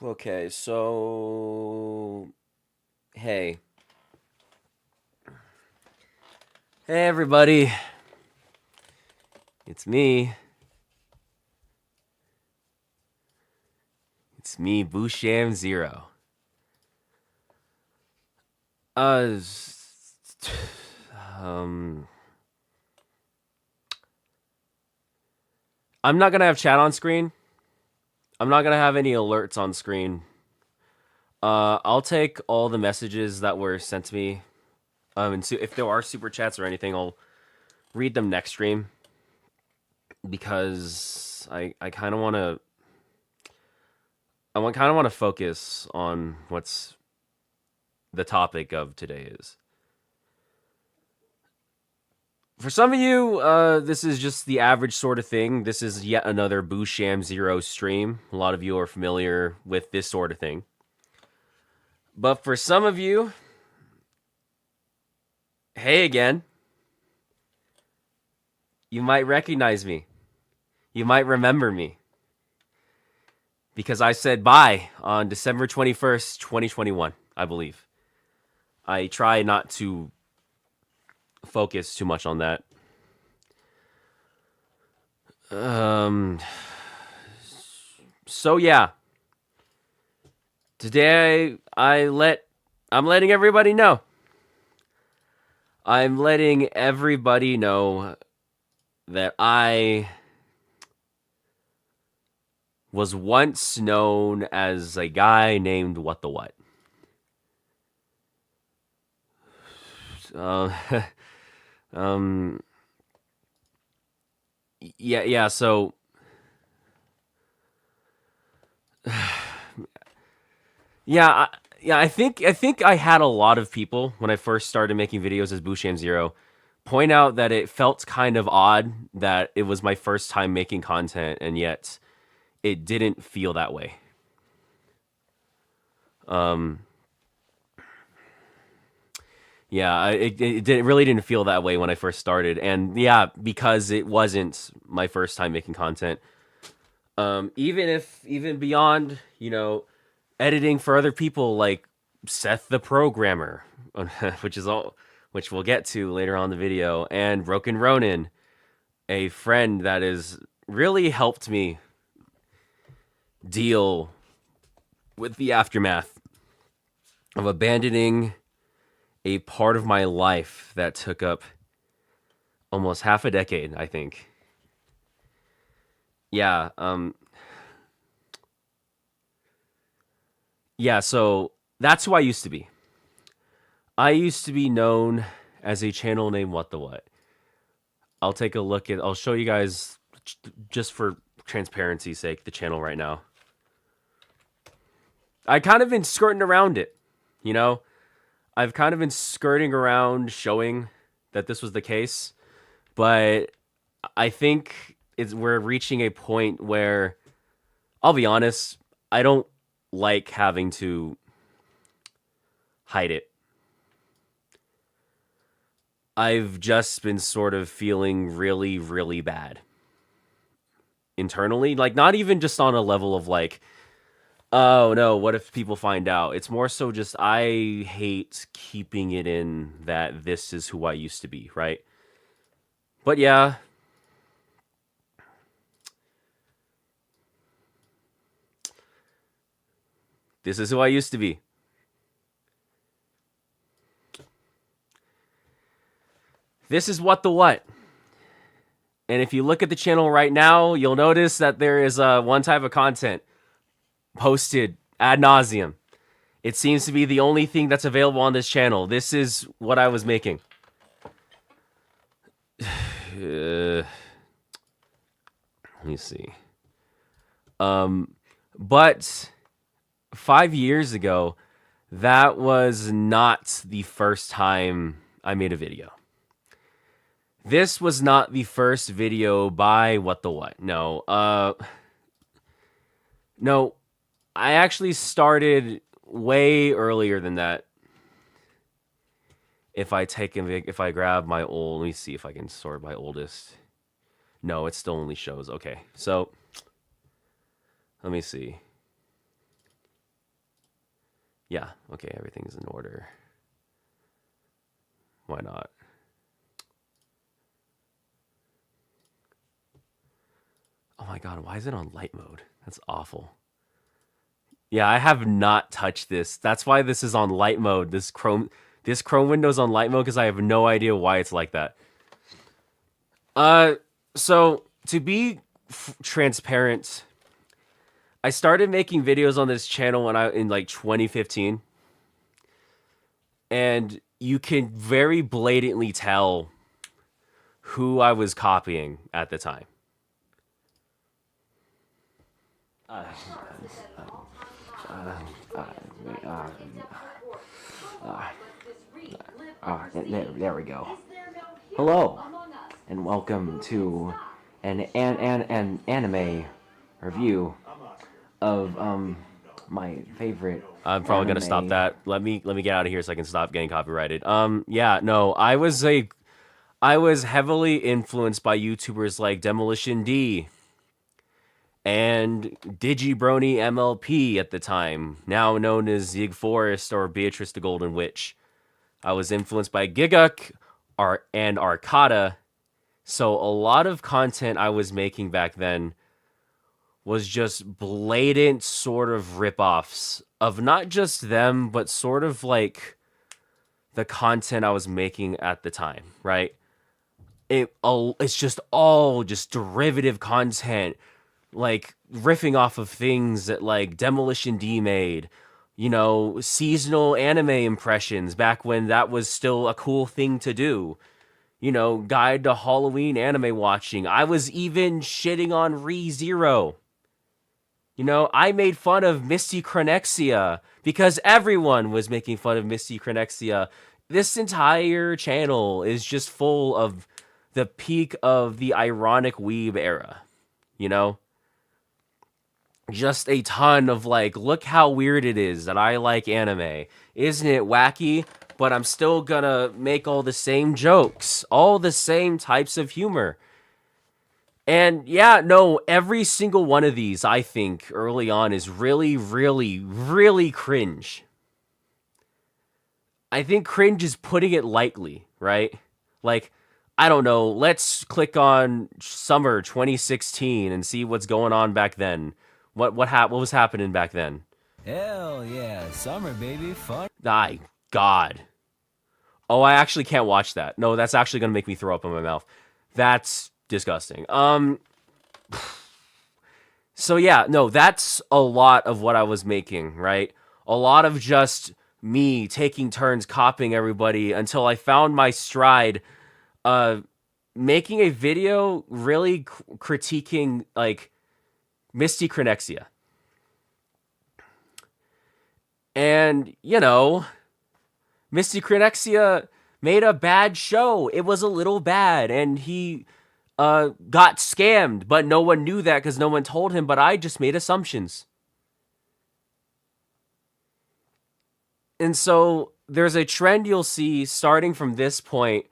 Okay, so hey. Hey everybody. It's me. It's me, Boucham Zero. Uh um I'm not gonna have chat on screen. I'm not gonna have any alerts on screen. I'll take all the messages that were sent to me. And so if there are super chats or anything, I'll read them next stream because I kind of want to focus on what's the topic of today is. For some of you, this is just the average sort of thing. This is yet another Boucham Zero stream. A lot of you are familiar with this sort of thing. But for some of you, hey again. You might recognize me. You might remember me. Because I said bye on December 21st, 2021, I believe. I try not to focus too much on that. So yeah. Today I'm letting everybody know. I'm letting everybody know that I was once known as a guy named What the What. Yeah, so I think I had a lot of people when I first started making videos as Boucham Zero point out that it felt kind of odd that it was my first time making content and yet it didn't feel that way. Yeah, it really didn't feel that way when I first started, and yeah, because it wasn't my first time making content. Even beyond, editing for other people like Seth the Programmer, which we'll get to later on in the video, and Broken Ronin, a friend that has really helped me deal with the aftermath of abandoning a part of my life that took up almost half a decade, I think. Yeah, so that's who I used to be. I used to be known as a channel named What the What. I'll show you guys, just for transparency's sake, the channel right now. I kind of been skirting around it, I've kind of been skirting around showing that this was the case, but I think we're reaching a point where, I'll be honest, I don't like having to hide it. I've just been sort of feeling really, really bad internally, like not even just on a level of like, oh no, what if people find out? It's more so just I hate keeping it in that this is who I used to be, right? But yeah. This is who I used to be. This is What the What. And if you look at the channel right now, you'll notice that there is one type of content posted ad nauseum. It seems to be the only thing that's available on this channel. This is what I was making. Let me see. But 5 years ago, that was not the first time I made a video. This was not the first video by What the What. No. No, I actually started way earlier than that. If I grab my old, let me see if I can sort by oldest. No, it still only shows. Okay, so let me see. Yeah, okay, everything's in order. Why not? Oh my god, why is it on light mode? That's awful. Yeah, I have not touched this. That's why this is on light mode. This Chrome window's on light mode because I have no idea why it's like that. So to be transparent, I started making videos on this channel in like 2015, and you can very blatantly tell who I was copying at the time. There we go. Hello, and welcome to an anime review of my favorite. I'm probably gonna stop that. Let me get out of here so I can stop getting copyrighted. Yeah, no, I was heavily influenced by YouTubers like Demolition D and Digi Brony MLP at the time, now known as Zig Forest or Beatrice the Golden Witch. I was influenced by Giguk and Arcada, so a lot of content I was making back then was just blatant sort of rip-offs of not just them, but sort of like the content I was making at the time, right? It's just all just derivative content, like riffing off of things that like Demolition D made, you know, seasonal anime impressions back when that was still a cool thing to do. You know, guide to Halloween anime watching. I was even shitting on ReZero. You know, I made fun of Misty Chronexia because everyone was making fun of Misty Chronexia. This entire channel is just full of the peak of the ironic weeb era, you know? Just a ton of like, look how weird it is that I like anime. Isn't it wacky? But I'm still gonna make all the same jokes, all the same types of humor. And yeah, no, every single one of these, I think, early on is really, really, really cringe. I think cringe is putting it lightly, right? Like, I don't know, let's click on summer 2016 and see what's going on back then. What was happening back then? Hell yeah, summer baby, fun. God. Oh, I actually can't watch that. No, that's actually gonna make me throw up in my mouth. That's disgusting. So yeah, no, that's a lot of what I was making, right? A lot of just me taking turns copying everybody until I found my stride, making a video really critiquing like Misty Chronexia. And, you know, Misty Chronexia made a bad show. It was a little bad, and he got scammed, but no one knew that because no one told him, but I just made assumptions. And so there's a trend you'll see starting from this point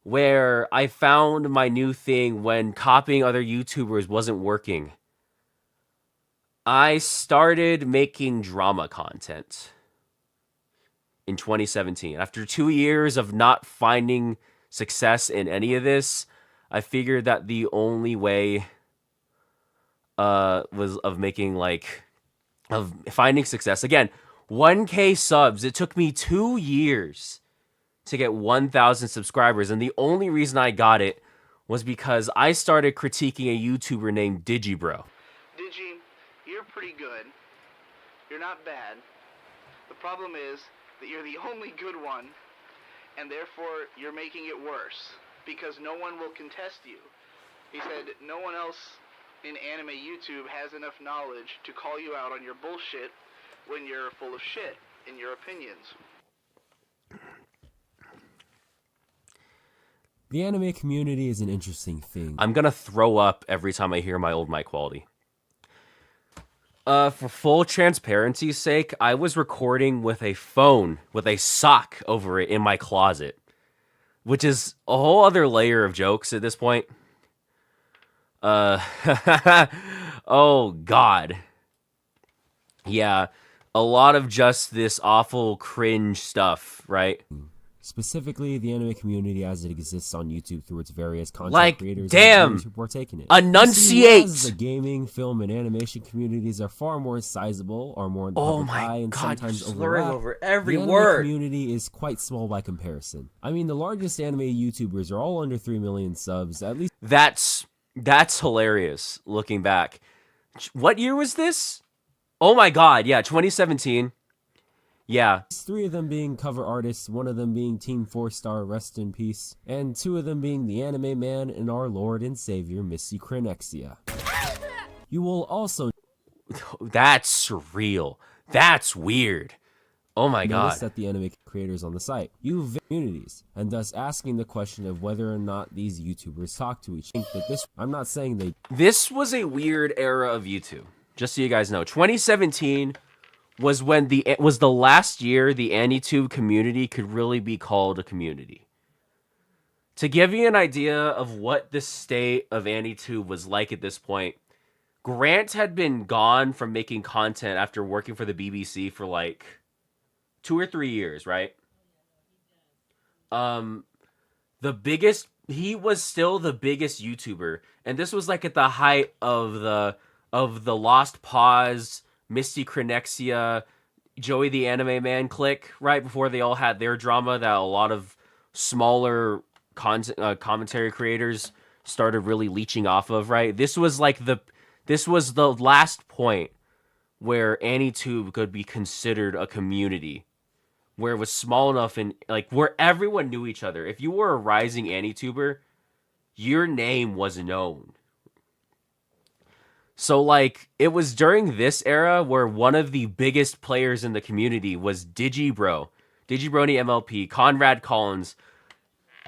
where I found my new thing when copying other YouTubers wasn't working. I started making drama content in 2017. After 2 years of not finding success in any of this, I figured that the only way was of finding success. Again, 1K subs. It took me 2 years to get 1,000 subscribers, and the only reason I got it was because I started critiquing a YouTuber named Digi Bro. Digi, you're pretty good. You're not bad. The problem is that you're the only good one, and therefore you're making it worse, because no one will contest you. He said no one else in anime YouTube has enough knowledge to call you out on your bullshit when you're full of shit in your opinions. The anime community is an interesting thing. I'm gonna throw up every time I hear my old mic quality. For full transparency's sake, I was recording with a phone with a sock over it in my closet, which is a whole other layer of jokes at this point. Oh God. Yeah. a lot of just this awful cringe stuff, right? Specifically, the anime community as it exists on YouTube through its various content Like, creators damn, and viewers who partake in it. enunciate. You see, the gaming, film, and animation communities are far more sizable, are more in the Oh public my eye, and God, sometimes you're slurring overlap. over every the anime word. community is quite small by comparison. I mean, the largest anime YouTubers are all under 3 million subs, at least. That's hilarious looking back. What year was this? Oh my God, yeah, 2017. Yeah. 3 of them being cover artists, 1 of them being Team 4-star, rest in peace, and 2 of them being the anime man and our Lord and Savior, Missy Crenexia. You will also That's surreal. That's weird. Oh my notice God. that the anime creators on the site use communities, and thus asking the question of whether or not these YouTubers talk to each other. I'm not saying they. This was a weird era of YouTube. Just so you guys know, 2017 was when the last year the AniTube community could really be called a community. To give you an idea of what the state of AniTube was like at this point, Grant had been gone from making content after working for the BBC for like 2 or 3 years, right? He was still the biggest YouTuber, and this was like at the height of the Lost Pause, Misty Crenexia, Joey the Anime Man clique, right before they all had their drama that a lot of smaller commentary creators started really leeching off of, right? This was the last point where AniTube could be considered a community, where it was small enough and like where everyone knew each other. If you were a rising AniTuber, your name was known. So like it was during this era where one of the biggest players in the community was Digi Bro, Digibrony MLP, Conrad Collins.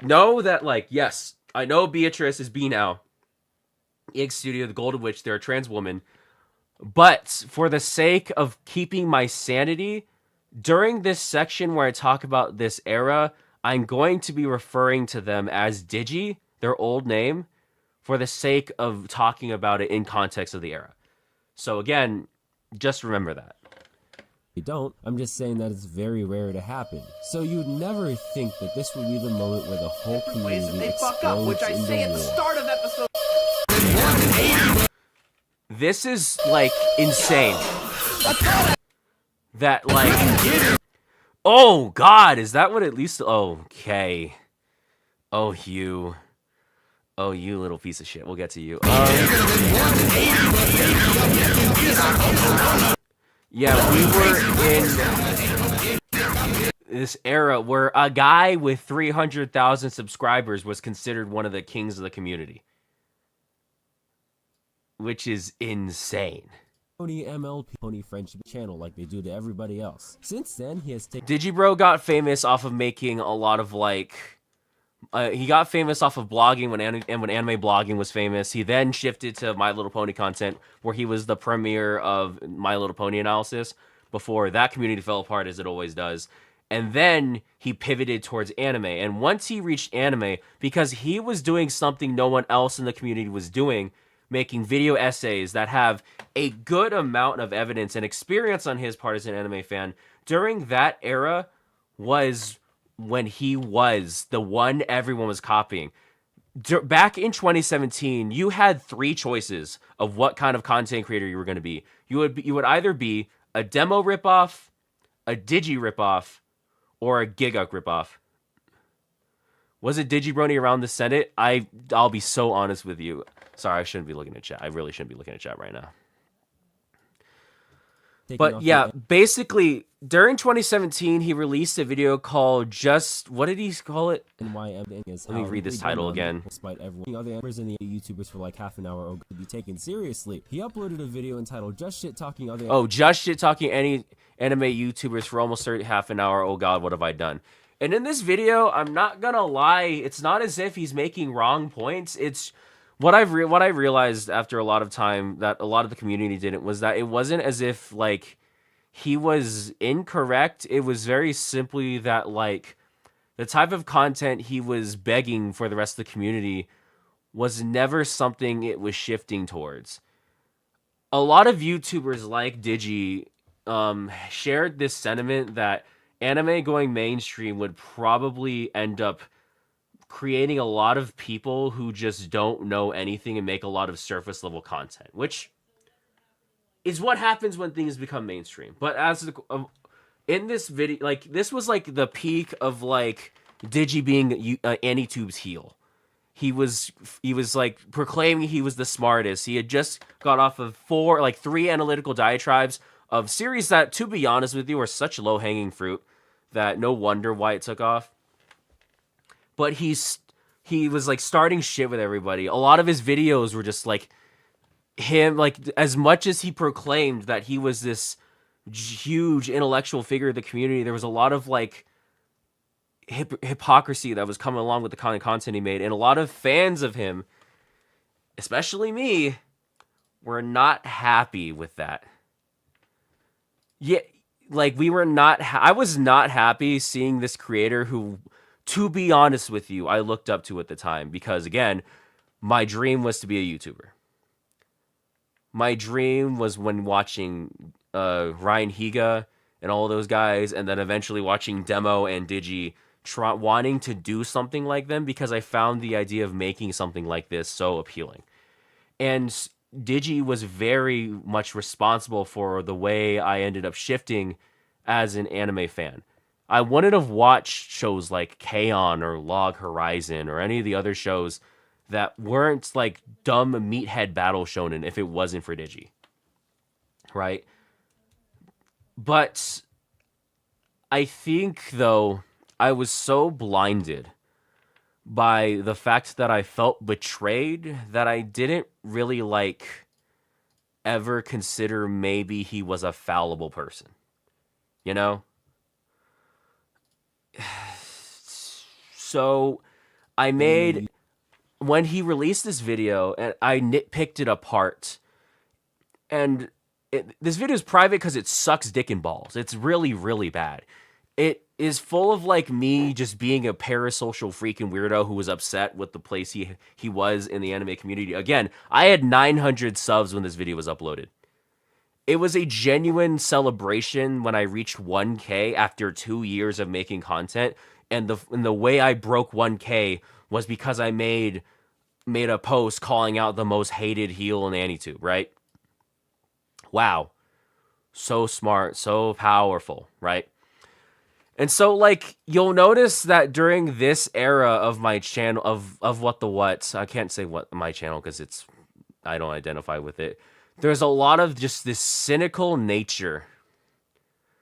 Know that, like, yes, I know Beatrice is B now. Ig Studio, the Golden Witch, they're a trans woman. But for the sake of keeping my sanity, during this section where I talk about this era, I'm going to be referring to them as Digi, their old name, for the sake of talking about it in context of the era. So again, just remember that. They don't. I'm just saying that it's very rare to happen. So you'd never think that this would be the moment where the whole community They fuck up, which I explodes say at into the war. start of episode. This is like insane. That like, oh God, is that what at least? Okay. Oh you little piece of shit. We'll get to you. Yeah, we were in this era where a guy with 300,000 subscribers was considered one of the kings of the community, which is insane. Pony MLP Pony Friendship channel like they do to everybody else. Since then, he has taken Digibro got famous off of making a lot of like. He got famous off of blogging when anime blogging was famous. He then shifted to My Little Pony content, where he was the premier of My Little Pony analysis before that community fell apart, as it always does. And then he pivoted towards anime. And once he reached anime, because he was doing something no one else in the community was doing, making video essays that have a good amount of evidence and experience on his part as an anime fan, during that era was when he was the one everyone was copying. Back in 2017, you had 3 choices of what kind of content creator you were going to be. You would either be a demo ripoff, a Digi ripoff, or a Giguk ripoff. Was it Digibrony around the Senate? I'll be so honest with you. Sorry, I shouldn't be looking at chat. I really shouldn't be looking at chat right now. But yeah, basically, during 2017, he released a video called Just... What did he call it? Let me read this title again. Despite everyone, other members and the YouTubers for like half an hour or to be taken seriously. He uploaded a video entitled Just Shit Talking Other... Oh, Just Shit Talking any anime YouTubers for almost half an hour. Oh God, what have I done? And in this video, I'm not gonna lie, it's not as if he's making wrong points. It's... What I realized after a lot of time that a lot of the community didn't was that it wasn't as if like he was incorrect. It was very simply that like the type of content he was begging for the rest of the community was never something it was shifting towards. A lot of YouTubers like Digi shared this sentiment that anime going mainstream would probably end up creating a lot of people who just don't know anything and make a lot of surface level content, which is what happens when things become mainstream. But as the in this video, like this was like the peak of like Digi being AnyTube's heel. He was like proclaiming he was the smartest. He had just got off of three analytical diatribes of series that, to be honest with you, are such low hanging fruit that no wonder why it took off. But he was like starting shit with everybody. A lot of his videos were just like him, like as much as he proclaimed that he was this huge intellectual figure of the community, there was a lot of like hypocrisy that was coming along with the kind of content he made, and a lot of fans of him, especially me, were not happy with that. Yeah, like we were not. I was not happy seeing this creator who, to be honest with you, I looked up to at the time because, again, my dream was to be a YouTuber. My dream was when watching Ryan Higa and all those guys, and then eventually watching Demo and Digi wanting to do something like them because I found the idea of making something like this so appealing. And Digi was very much responsible for the way I ended up shifting as an anime fan. I wouldn't have watched shows like K-On! Or Log Horizon or any of the other shows that weren't like dumb meathead battle shonen if it wasn't for Digi. Right? But I think, though, I was so blinded by the fact that I felt betrayed that I didn't really like ever consider maybe he was a fallible person. You know? So I made, when he released this video, and I nitpicked it apart, and this video is private because it sucks dick and balls. It's really, really bad. It is full of like me just being a parasocial freaking weirdo who was upset with the place he was in the anime community. Again, I had 900 subs when this video was uploaded. It was a genuine celebration when I reached 1K after 2 years of making content, and the way I broke 1K was because I made a post calling out the most hated heel in AnyTube, right? Wow. So smart, so powerful, right? And so, like, you'll notice that during this era of my channel, of What the What, I can't say what my channel because I don't identify with it. There's a lot of just this cynical nature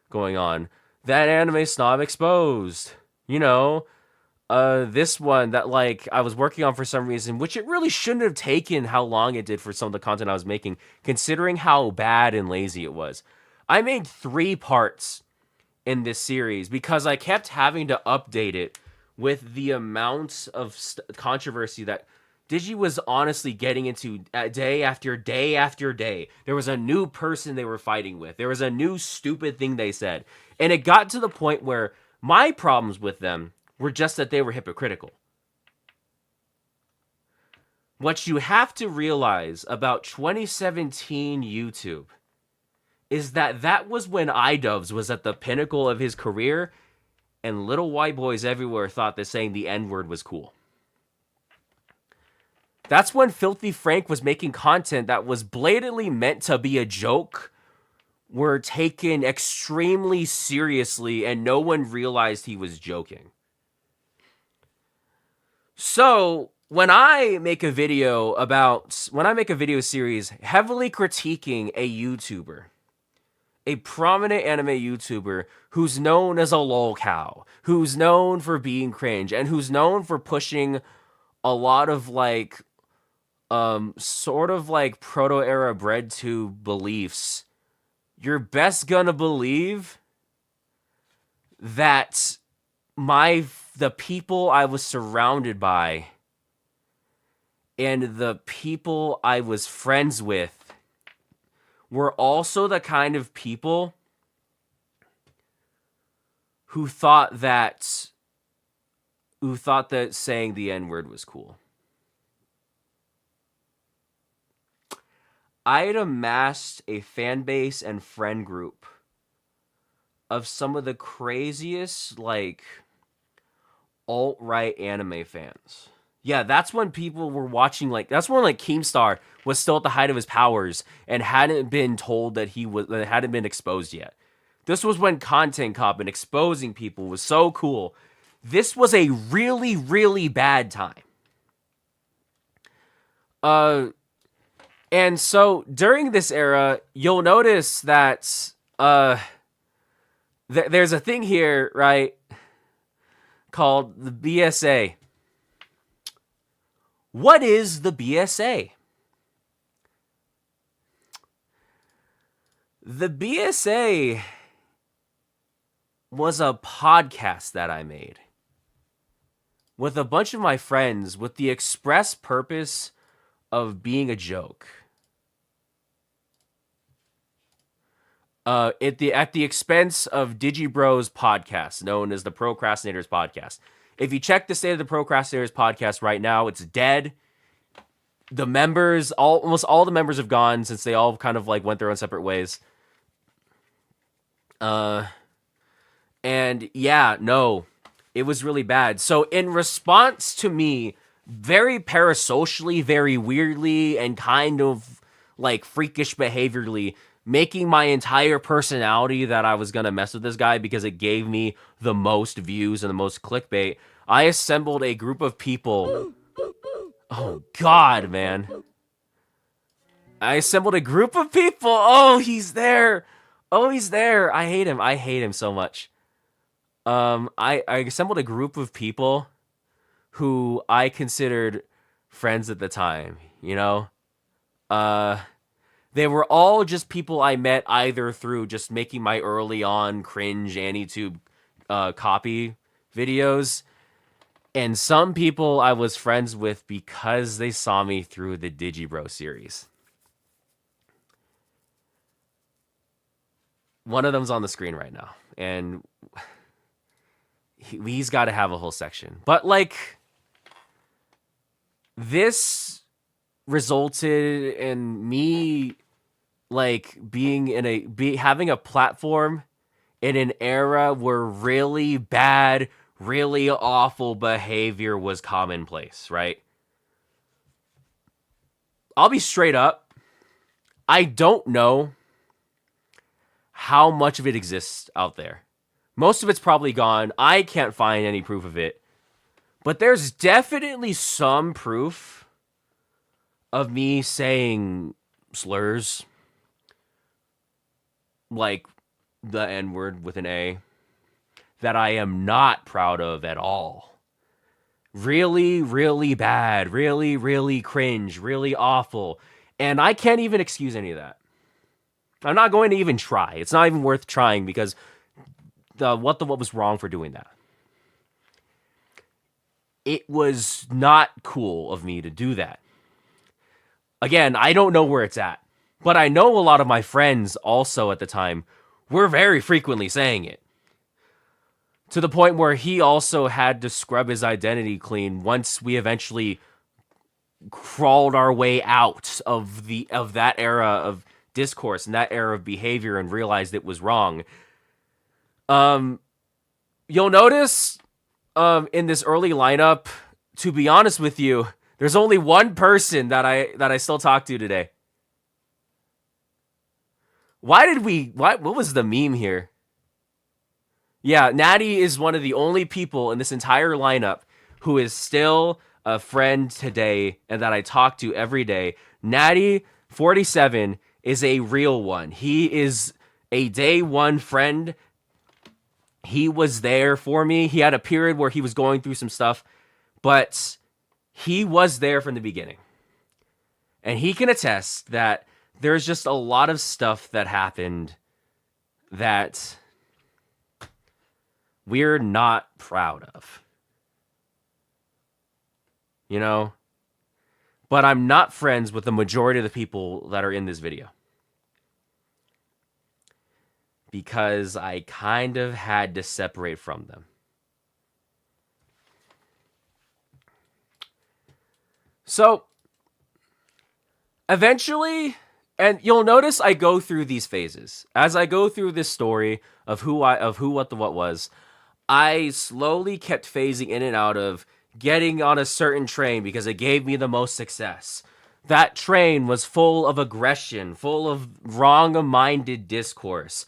going on. That anime snob exposed. You know, this one that, like, I was working on for some reason, which it really shouldn't have taken how long it did for some of the content I was making, considering how bad and lazy it was. I made 3 parts in this series because I kept having to update it with the amount of controversy that Digi was honestly getting into day after day after day. There was a new person they were fighting with. There was a new stupid thing they said. And it got to the point where my problems with them were just that they were hypocritical. What you have to realize about 2017 YouTube is that was when iDubbbz was at the pinnacle of his career, and little white boys everywhere thought that saying the N-word was cool. That's when Filthy Frank was making content that was blatantly meant to be a joke, were taken extremely seriously, and no one realized he was joking. So when I make a video series heavily critiquing a YouTuber, a prominent anime YouTuber who's known as a lol cow, who's known for being cringe, and who's known for pushing a lot of like, sort of like proto-era breadtube beliefs, you're best gonna believe that the people I was surrounded by and the people I was friends with were also the kind of people who thought that saying the N-word was cool. I had amassed a fan base and friend group of some of the craziest, like, alt-right anime fans. Yeah, that's when people were watching, like, that's when, like, Keemstar was still at the height of his powers and hadn't been told that hadn't been exposed yet. This was when Content Cop and exposing people was so cool. This was a really, really bad time. And so during this era, you'll notice that there's a thing here, right, called the BSA. What is the BSA? The BSA was a podcast that I made with a bunch of my friends with the express purpose of being a joke. At the expense of Digi Bro's podcast, known as the Procrastinators Podcast. If you check the State of the Procrastinators Podcast right now, it's dead. The members, almost all the members have gone since they all kind of like went their own separate ways. And yeah, no, it was really bad. So in response to me, very parasocially, very weirdly, and kind of like freakish behaviorally, making my entire personality that I was going to mess with this guy because it gave me the most views and the most clickbait, I assembled a group of people. Oh, God, man. I assembled a group of people. Oh, he's there. Oh, he's there. I hate him. I hate him so much. I assembled a group of people who I considered friends at the time, you know? They were all just people I met either through just making my early on cringe AniTube copy videos, and some people I was friends with because they saw me through the Digi Bro series. One of them's on the screen right now, and he's got to have a whole section. But, like, this resulted in me, like, having a platform in an era where really bad, really awful behavior was commonplace, right? I'll be straight up. I don't know how much of it exists out there. Most of it's probably gone. I can't find any proof of it. But there's definitely some proof of me saying slurs, like the N-word with an A, that I am not proud of at all. Really, really bad. Really, really cringe. Really awful. And I can't even excuse any of that. I'm not going to even try. It's not even worth trying because what was wrong for doing that? It was not cool of me to do that. Again, I don't know where it's at, but I know a lot of my friends also at the time were very frequently saying it. To the point where he also had to scrub his identity clean once we eventually crawled our way out of that era of discourse and that era of behavior and realized it was wrong. You'll notice in this early lineup, to be honest with you, there's only one person that I still talk to today. What was the meme here? Yeah, Natty is one of the only people in this entire lineup who is still a friend today and that I talk to every day. Natty 47 is a real one. He is a day one friend. He was there for me. He had a period where he was going through some stuff, but he was there from the beginning. And he can attest that there's just a lot of stuff that happened that we're not proud of. You know? But I'm not friends with the majority of the people that are in this video. Because I kind of had to separate from them. So, eventually, And you'll notice I go through these phases. As I go through this story of who, what the what was, I slowly kept phasing in and out of getting on a certain train because it gave me the most success. That train was full of aggression, full of wrong-minded discourse,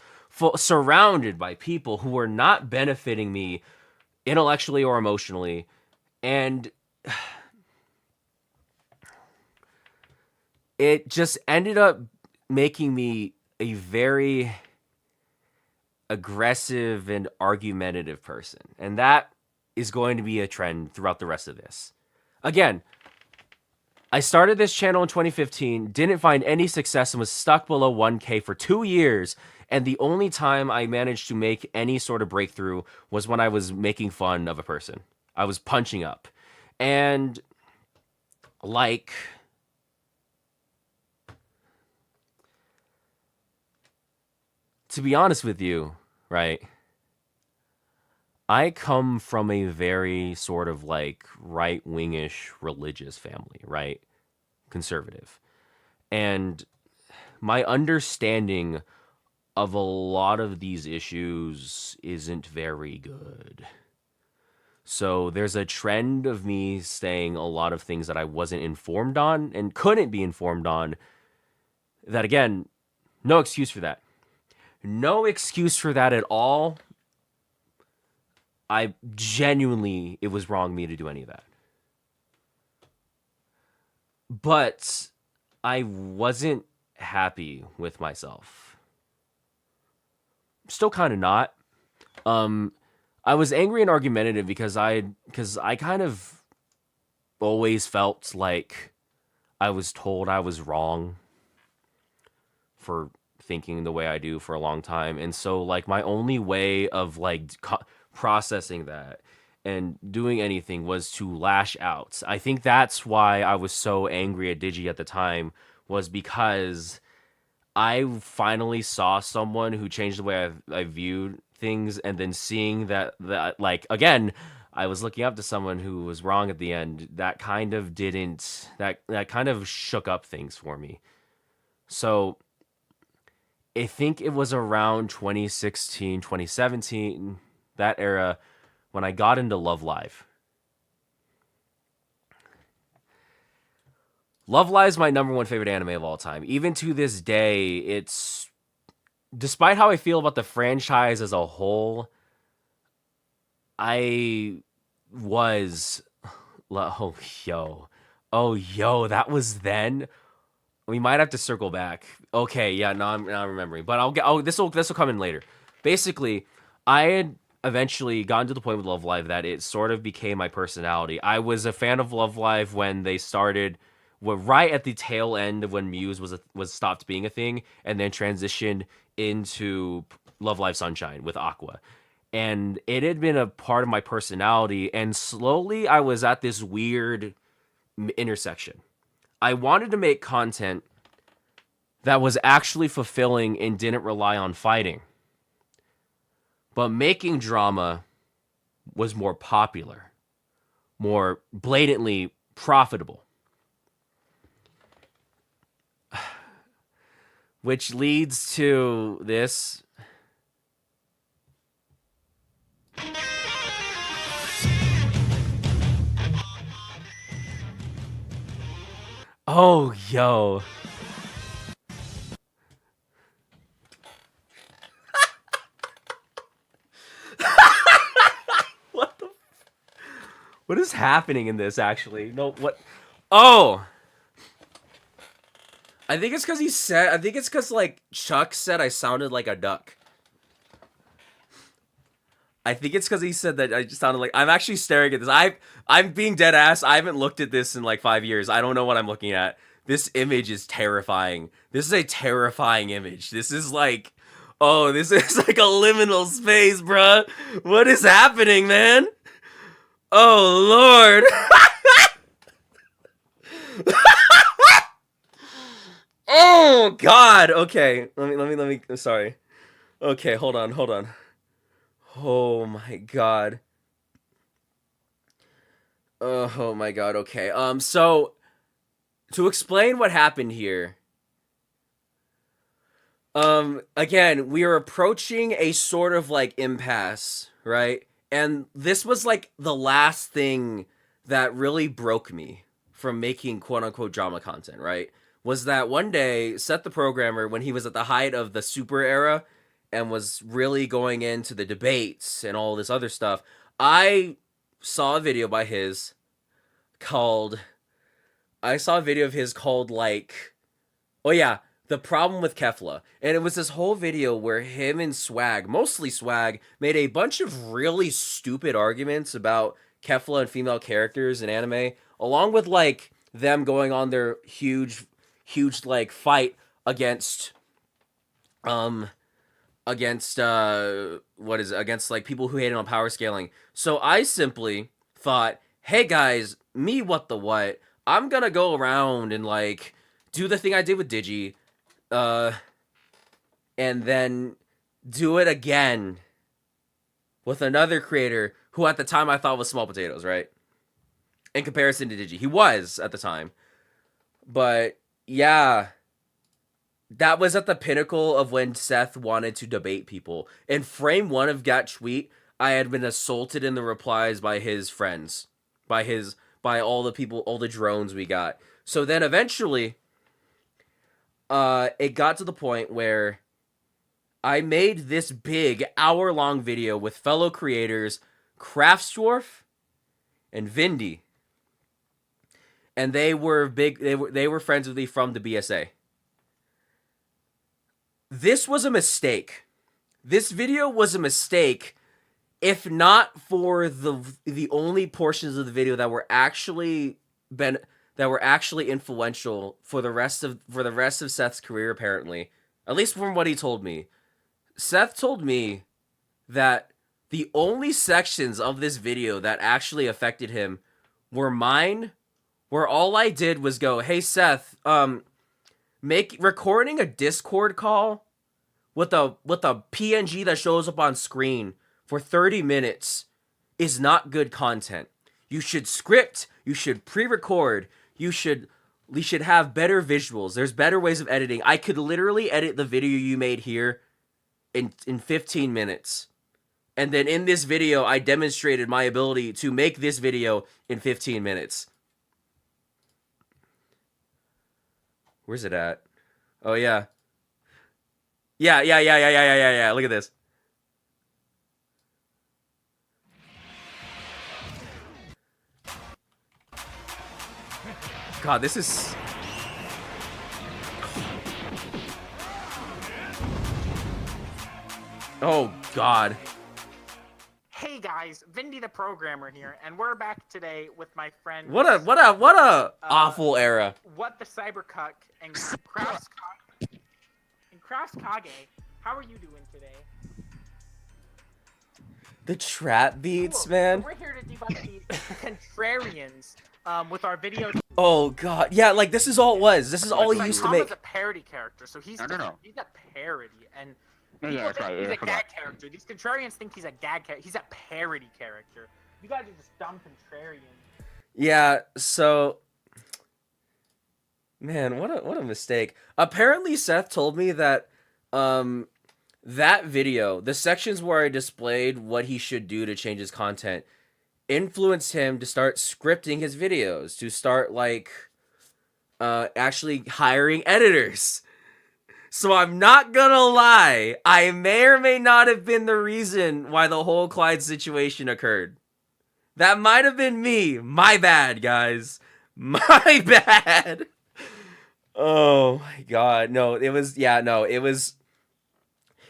surrounded by people who were not benefiting me intellectually or emotionally. And it just ended up making me a very aggressive and argumentative person. And that is going to be a trend throughout the rest of this. Again, I started this channel in 2015, didn't find any success, and was stuck below 1K for 2 years. And the only time I managed to make any sort of breakthrough was when I was making fun of a person. I was punching up. And like, to be honest with you, right? I come from a very sort of like right-wingish religious family, right? Conservative. And my understanding of a lot of these issues isn't very good. So there's a trend of me saying a lot of things that I wasn't informed on and couldn't be informed on. That, again, no excuse for that. No excuse for that at all. I genuinely, it was wrong of me to do any of that. But I wasn't happy with myself. Still kind of not. I was angry and argumentative because I kind of always felt like I was told I was wrong for thinking the way I do for a long time. And so like my only way of like processing that and doing anything was to lash out. I think that's why I was so angry at Digi at the time, was because I finally saw someone who changed the way I viewed things, and then seeing that like, again, I was looking up to someone who was wrong at the end. That kind of didn't, that kind of shook up things for me. So I think it was around 2016, 2017, that era, when I got into Love Live. Love Live is my #1 favorite anime of all time. Even to this day, it's, despite how I feel about the franchise as a whole, I was, oh yo, that was then. We might have to circle back. Okay, yeah, now I'm remembering, but this will come in later. Basically, I had eventually gotten to the point with Love Live that it sort of became my personality. I was a fan of Love Live when they started, right at the tail end of when Muse was stopped being a thing, and then transitioned into Love Live Sunshine with Aqua. And it had been a part of my personality, and slowly I was at this weird intersection. I wanted to make content that was actually fulfilling and didn't rely on fighting. But making drama was more popular, more blatantly profitable. Which leads to this. Oh, yo. What is happening in this, actually? No, what? Oh! I think it's because like, Chuck said I sounded like a duck. I think it's because he said that I just sounded like... I'm actually staring at this. I'm being dead ass. I haven't looked at this in like 5 years. I don't know what I'm looking at. This image is terrifying. This is a terrifying image. This is like... Oh, this is like a liminal space, bruh. What is happening, man? Oh, Lord. Oh, God. Okay. Let me, sorry. Okay, hold on. Oh, my God. Oh, my God. Okay. So, to explain what happened here, Again, we are approaching a sort of like impasse, right? And this was like the last thing that really broke me from making quote unquote drama content, right? Was that one day, Seth the Programmer, when he was at the height of the super era and was really going into the debates and all this other stuff, I saw a video by his called, I saw a video of his called like, oh yeah, the problem with Kefla. And it was this whole video where him and Swag, mostly Swag, made a bunch of really stupid arguments about Kefla and female characters in anime, along with like them going on their huge like fight against what is it? Against like people who hated on power scaling. So I simply thought, hey guys, me what the what? I'm gonna go around and like do the thing I did with Digi, and then do it again with another creator who at the time I thought was Small Potatoes, right? In comparison to Digi. He was at the time. But yeah, that was at the pinnacle of when Seth wanted to debate people. In frame one of that tweet, I had been assaulted in the replies by his friends, by all the people, all the drones we got. So then eventually, it got to the point where I made this big hour-long video with fellow creators Craftsdwarf and Vindy, and they were big. They were friends with me from the BSA. This was a mistake. This video was a mistake, if not for the only portions of the video that were actually influential for the rest of Seth's career. Apparently, at least from what he told me, Seth told me that the only sections of this video that actually affected him were mine, where all I did was go, "Hey Seth, recording a Discord call with a PNG that shows up on screen for 30 minutes is not good content. You should script, you should pre-record, we should have better visuals. There's better ways of editing. I could literally edit the video you made here in 15 minutes. And then in this video, I demonstrated my ability to make this video in 15 minutes." Where's it at? Oh, yeah. Yeah. Look at this. God, this is... Oh, God. Hey guys, Vindy the Programmer here, and we're back today with my friend. What a awful era. What the Cybercuck and Crafts Kage. How are you doing today? The trap beats, Cool. man. So we're here to debunk the contrarians with our videos. Oh God, yeah, like this is all it was. This is all he used to make. He's a parody character, so he's no. He's a parody, and Yeah, that's right. he's Yeah, a gag character. These contrarians think he's a gag character. He's a parody character. You guys are just dumb contrarians. Yeah, so man, what a mistake. Apparently Seth told me that that video, the sections where I displayed what he should do to change his content, influenced him to start scripting his videos, to start like actually hiring editors. So I'm not gonna lie, I may or may not have been the reason why the whole Clyde situation occurred. That might have been me. My bad, guys. My bad. Oh my God. No, it was,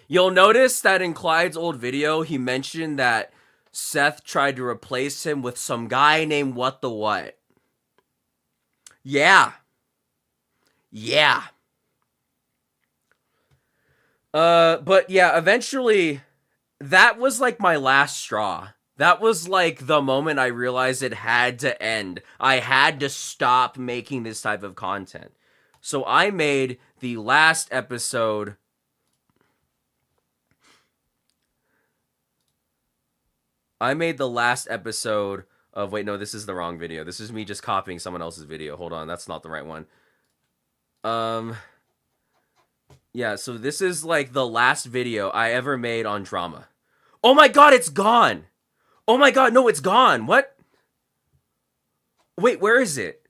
you'll notice that in Clyde's old video, he mentioned that Seth tried to replace him with some guy named What the What. Yeah. But yeah, eventually, that was like my last straw. That was like the moment I realized it had to end. I had to stop making this type of content. So I made the last episode. Of, wait, no, this is the wrong video. This is me just copying someone else's video. Hold on, that's not the right one. Yeah, so this is like the last video I ever made on drama. Oh my god, it's gone! Oh my god, no, it's gone! What? Wait, where is it?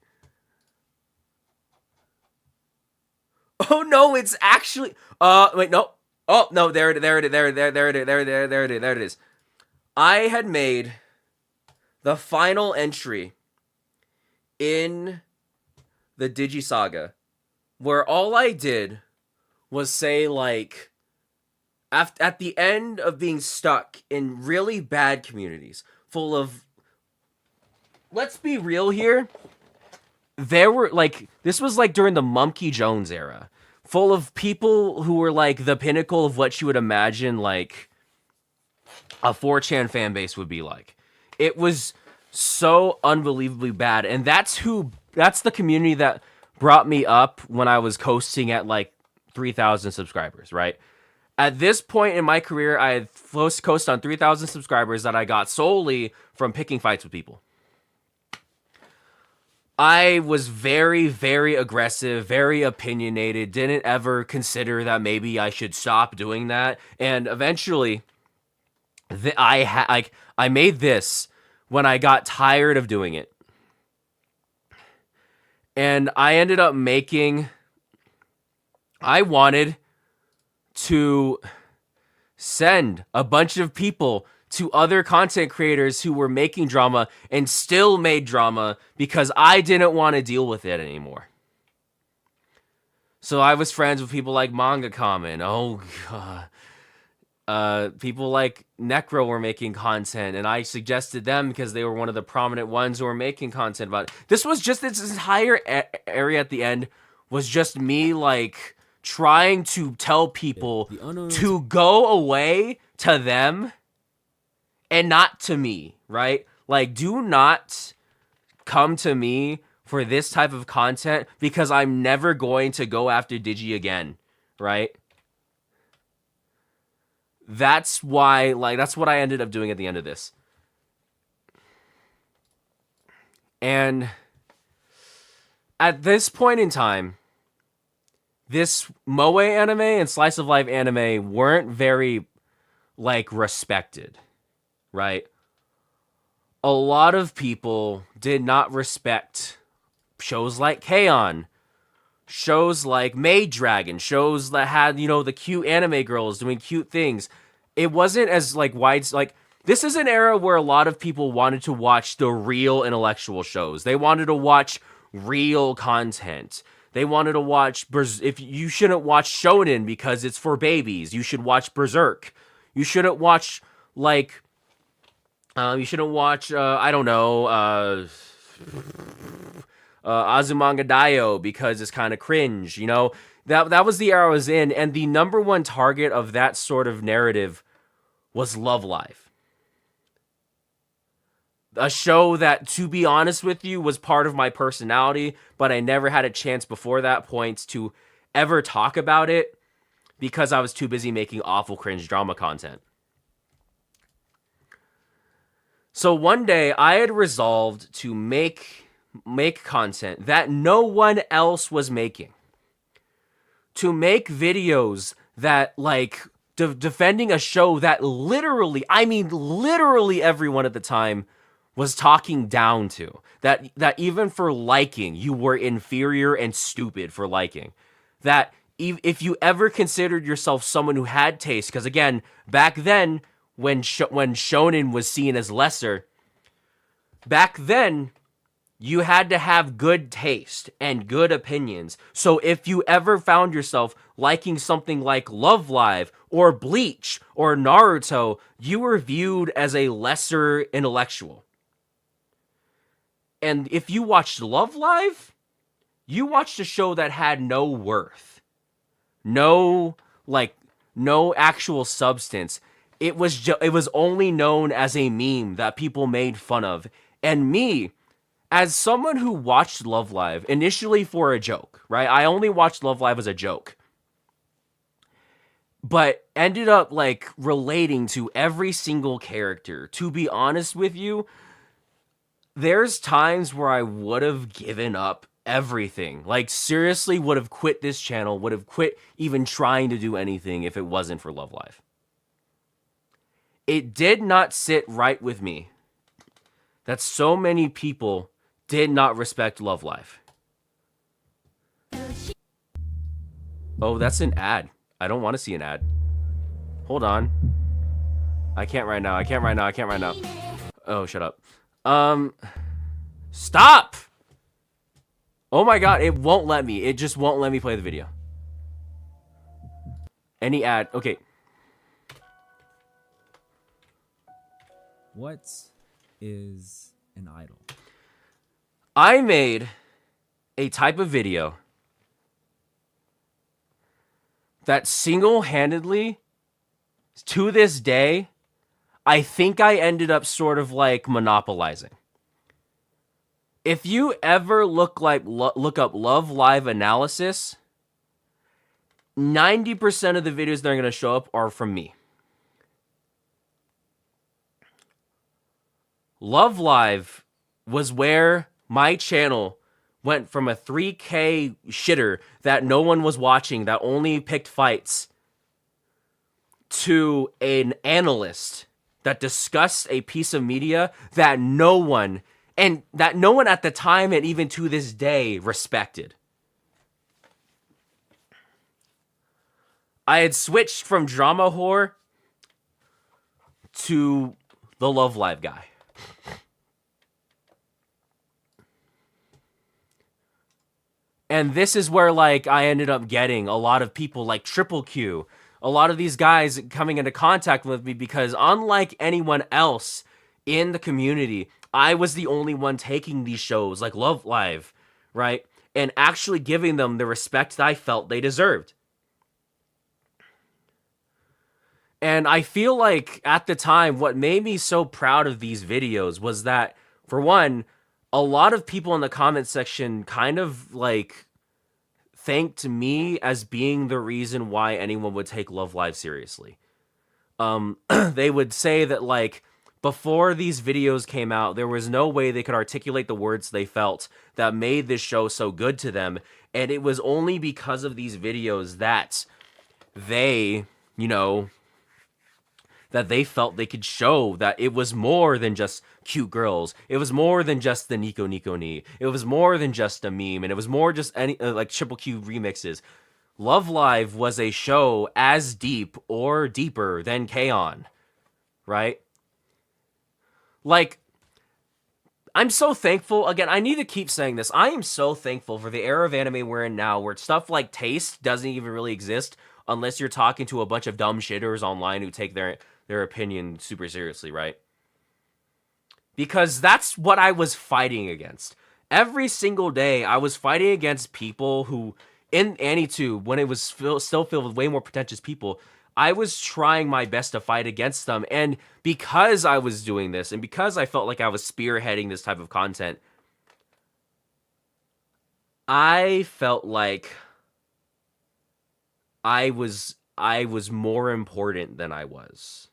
Oh no, it's actually... wait, no. Oh, no, there it is. I had made the final entry in the Digi Saga, where all I did was say, like, at the end of being stuck in really bad communities, full of... Let's be real here. There were, like, this was, like, during the Monkey Jones era, full of people who were, like, the pinnacle of what you would imagine, like, a 4chan fan base would be like. It was so unbelievably bad, and that's the community that brought me up when I was coasting at, like, 3,000 subscribers, right? At this point in my career, I had coasted on 3,000 subscribers that I got solely from picking fights with people. I was very, very aggressive, very opinionated, didn't ever consider that maybe I should stop doing that. And eventually, I made this when I got tired of doing it. And I ended up making... I wanted to send a bunch of people to other content creators who were making drama and still made drama because I didn't want to deal with it anymore. So I was friends with people like Manga Common. Oh god. People like Necro were making content, and I suggested them because they were one of the prominent ones who were making content about it. This was just this entire area at the end was just me, like, trying to tell people to go away to them and not to me, right? Like, do not come to me for this type of content because I'm never going to go after Digi again, right? That's why, like, that's what I ended up doing at the end of this. And at this point in time, this moe anime and slice of life anime weren't very, like, respected, right? A lot of people did not respect shows like K-On!, shows like Maid Dragon, shows that had, you know, the cute anime girls doing cute things. It wasn't as, like, like, this is an era where a lot of people wanted to watch the real intellectual shows. They wanted to watch real content. They wanted to watch, if you shouldn't watch Shonen because it's for babies, you should watch Berserk. You shouldn't watch, like, I don't know, Azumanga Daioh because it's kind of cringe, you know? That was the era I was in, and the number one target of that sort of narrative was Love Live. A show that, to be honest with you, was part of my personality, but I never had a chance before that point to ever talk about it because I was too busy making awful cringe drama content. So one day, I had resolved to make content that no one else was making. To make videos that, like, defending a show that literally, I mean literally everyone at the time was talking down to. That even for liking, you were inferior and stupid for liking. That if you ever considered yourself someone who had taste, because again, back then, when shonen was seen as lesser, back then, you had to have good taste and good opinions. So if you ever found yourself liking something like Love Live or Bleach or Naruto, you were viewed as a lesser intellectual. And if you watched Love Live, you watched a show that had no worth. No actual substance. It was only known as a meme that people made fun of. And me, as someone who watched Love Live initially for a joke, right? I only watched Love Live as a joke. But ended up, like, relating to every single character. To be honest with you, there's times where I would have given up everything. Like, seriously would have quit this channel, would have quit even trying to do anything if it wasn't for Love Live. It did not sit right with me that so many people did not respect Love Live. Oh, that's an ad. I don't want to see an ad. Hold on. I can't right now. I can't right now. I can't right now. Oh, shut up. Stop! Oh my god, it won't let me. It just won't let me play the video. Any ad. Okay. What is an idol? I made a type of video that single-handedly, to this day, I think I ended up sort of like monopolizing. If you ever look up Love Live analysis, 90% of the videos that are going to show up are from me. Love Live was where my channel went from a 3K shitter that no one was watching, that only picked fights, to an analyst that discussed a piece of media that no one at the time and even to this day respected. I had switched from drama whore to the Love Live guy. And this is where, like, I ended up getting a lot of people like Triple Q, a lot of these guys coming into contact with me, because unlike anyone else in the community, I was the only one taking these shows like Love Live, right? And actually giving them the respect that I felt they deserved. And I feel like at the time, what made me so proud of these videos was that, for one, a lot of people in the comment section kind of like thanked me as being the reason why anyone would take Love Live seriously. They would say that, like, before these videos came out, there was no way they could articulate the words they felt that made this show so good to them. And it was only because of these videos that they, you know, that they felt they could show that it was more than just cute girls. It was more than just the Nico Nico Ni. It was more than just a meme. And it was more just any like Triple Q remixes. Love Live was a show as deep or deeper than K-On! Right? Like, I'm so thankful. Again, I need to keep saying this. I am so thankful for the era of anime we're in now, where stuff like taste doesn't even really exist unless you're talking to a bunch of dumb shitters online who take their opinion super seriously, right? Because that's what I was fighting against. Every single day, I was fighting against people who, in AniTube, when it was still filled with way more pretentious people, I was trying my best to fight against them. And because I was doing this, and because I felt like I was spearheading this type of content, I felt like I was more important than I was.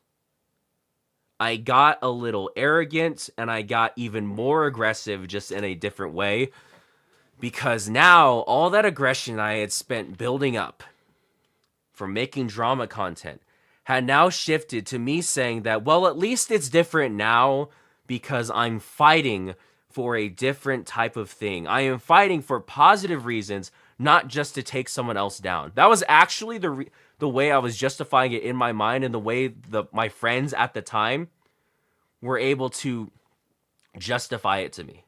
I got a little arrogant, and I got even more aggressive, just in a different way, because now all that aggression I had spent building up from making drama content had now shifted to me saying that, well, at least it's different now because I'm fighting for a different type of thing. I am fighting for positive reasons, not just to take someone else down. That was actually the way I was justifying it in my mind, and the way my friends at the time were able to justify it to me.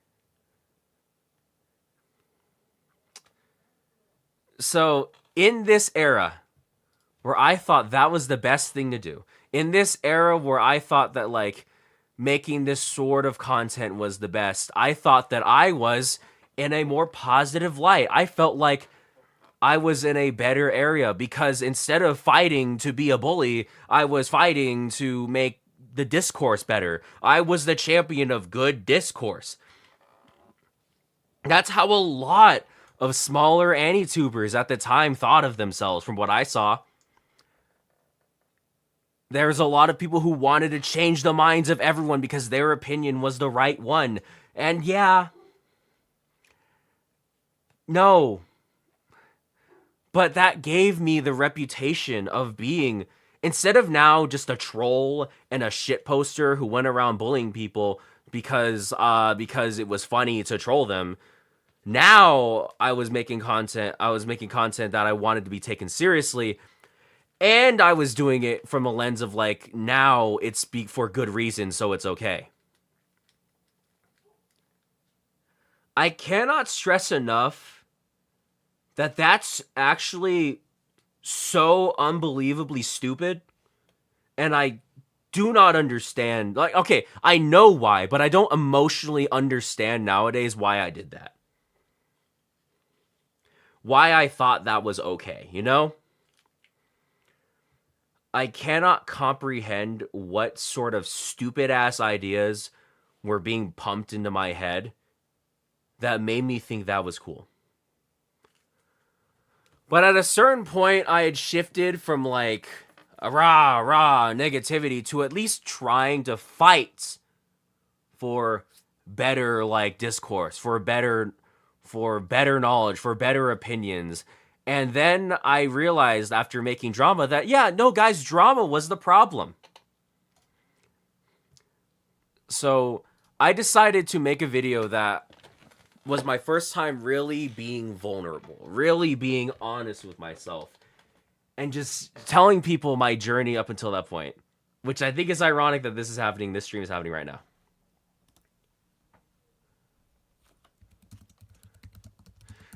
So, in this era where I thought that was the best thing to do, in this era where I thought that, like, making this sort of content was the best, I thought that I was in a more positive light. I felt like I was in a better area, because instead of fighting to be a bully, I was fighting to make the discourse better. I was the champion of good discourse. That's how a lot of smaller AniTubers at the time thought of themselves, from what I saw. There's a lot of people who wanted to change the minds of everyone because their opinion was the right one. And yeah, No. But that gave me the reputation of being, instead of now just a troll and a shit poster who went around bullying people because it was funny to troll them. Now I was making content that I wanted to be taken seriously, and I was doing it from a lens of like, now it's for good reason, so it's okay. I cannot stress enough that that's actually so unbelievably stupid, and I do not understand. Like, okay, I know why, but I don't emotionally understand nowadays why I did that. Why I thought that was okay, you know? I cannot comprehend what sort of stupid ass ideas were being pumped into my head that made me think that was cool. But at a certain point, I had shifted from like a rah negativity to at least trying to fight for better like discourse, for better knowledge, for better opinions. And then I realized after making drama that, yeah, no, guys, drama was the problem. So I decided to make a video that was my first time really being vulnerable, really being honest with myself, and just telling people my journey up until that point, which I think is ironic that this stream is happening right now.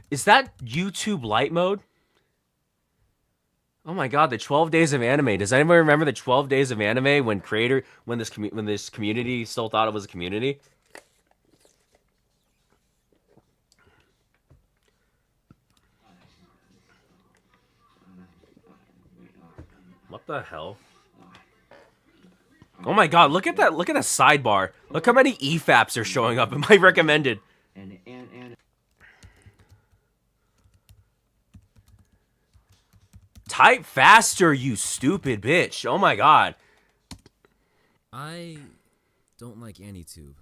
Is that YouTube light mode? Oh my god, the 12 days of anime. Does anyone remember the 12 days of anime when this community still thought it was a community? What the hell? Oh my god, look at that. Look at the sidebar. Look how many EFAPs are showing up in my recommended. Type faster, you stupid bitch. Oh my god. I don't like AnyTube.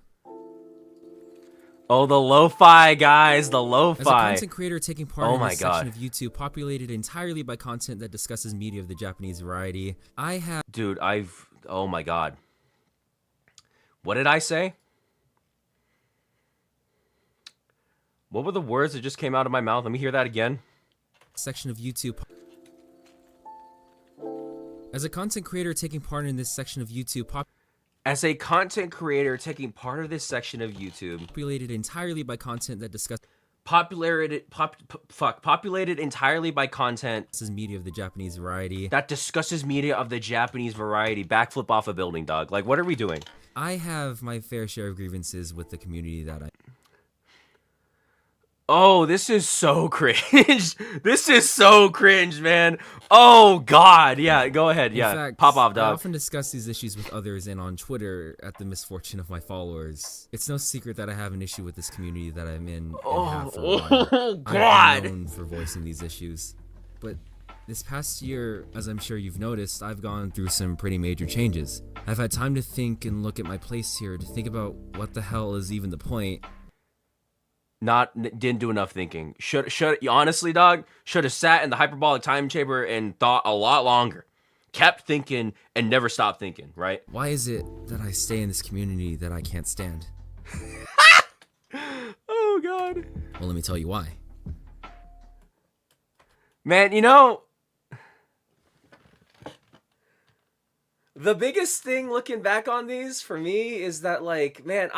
Oh, the lo-fi, guys. The lo-fi. As a content creator taking part in this section of YouTube populated entirely by content that discusses media of the Japanese variety, I have... Dude, oh my god. What did I say? What were the words that just came out of my mouth? Let me hear that again. Section of YouTube... As a content creator taking part in this section of YouTube populated entirely by content that discusses populated entirely by content media of the Japanese variety. That discusses media of the Japanese variety. Backflip off a building, dog. Like, what are we doing? I have my fair share of grievances with the community that I... Oh, this is so cringe. This is so cringe, man. Oh, God. Yeah, go ahead. Yeah, in fact, pop off, dog. I often discuss these issues with others and on Twitter at the misfortune of my followers. It's no secret that I have an issue with this community that I'm in and have for a while. Oh, God. I'm known for voicing these issues. But this past year, as I'm sure you've noticed, I've gone through some pretty major changes. I've had time to think and look at my place here, to think about what the hell is even the point. Didn't do enough thinking. Honestly, dog, should have sat in the hyperbolic time chamber and thought a lot longer. Kept thinking and never stopped thinking, right? Why is it that I stay in this community that I can't stand? Oh, God. Well, let me tell you why. Man, you know, the biggest thing looking back on these for me is that, like, man,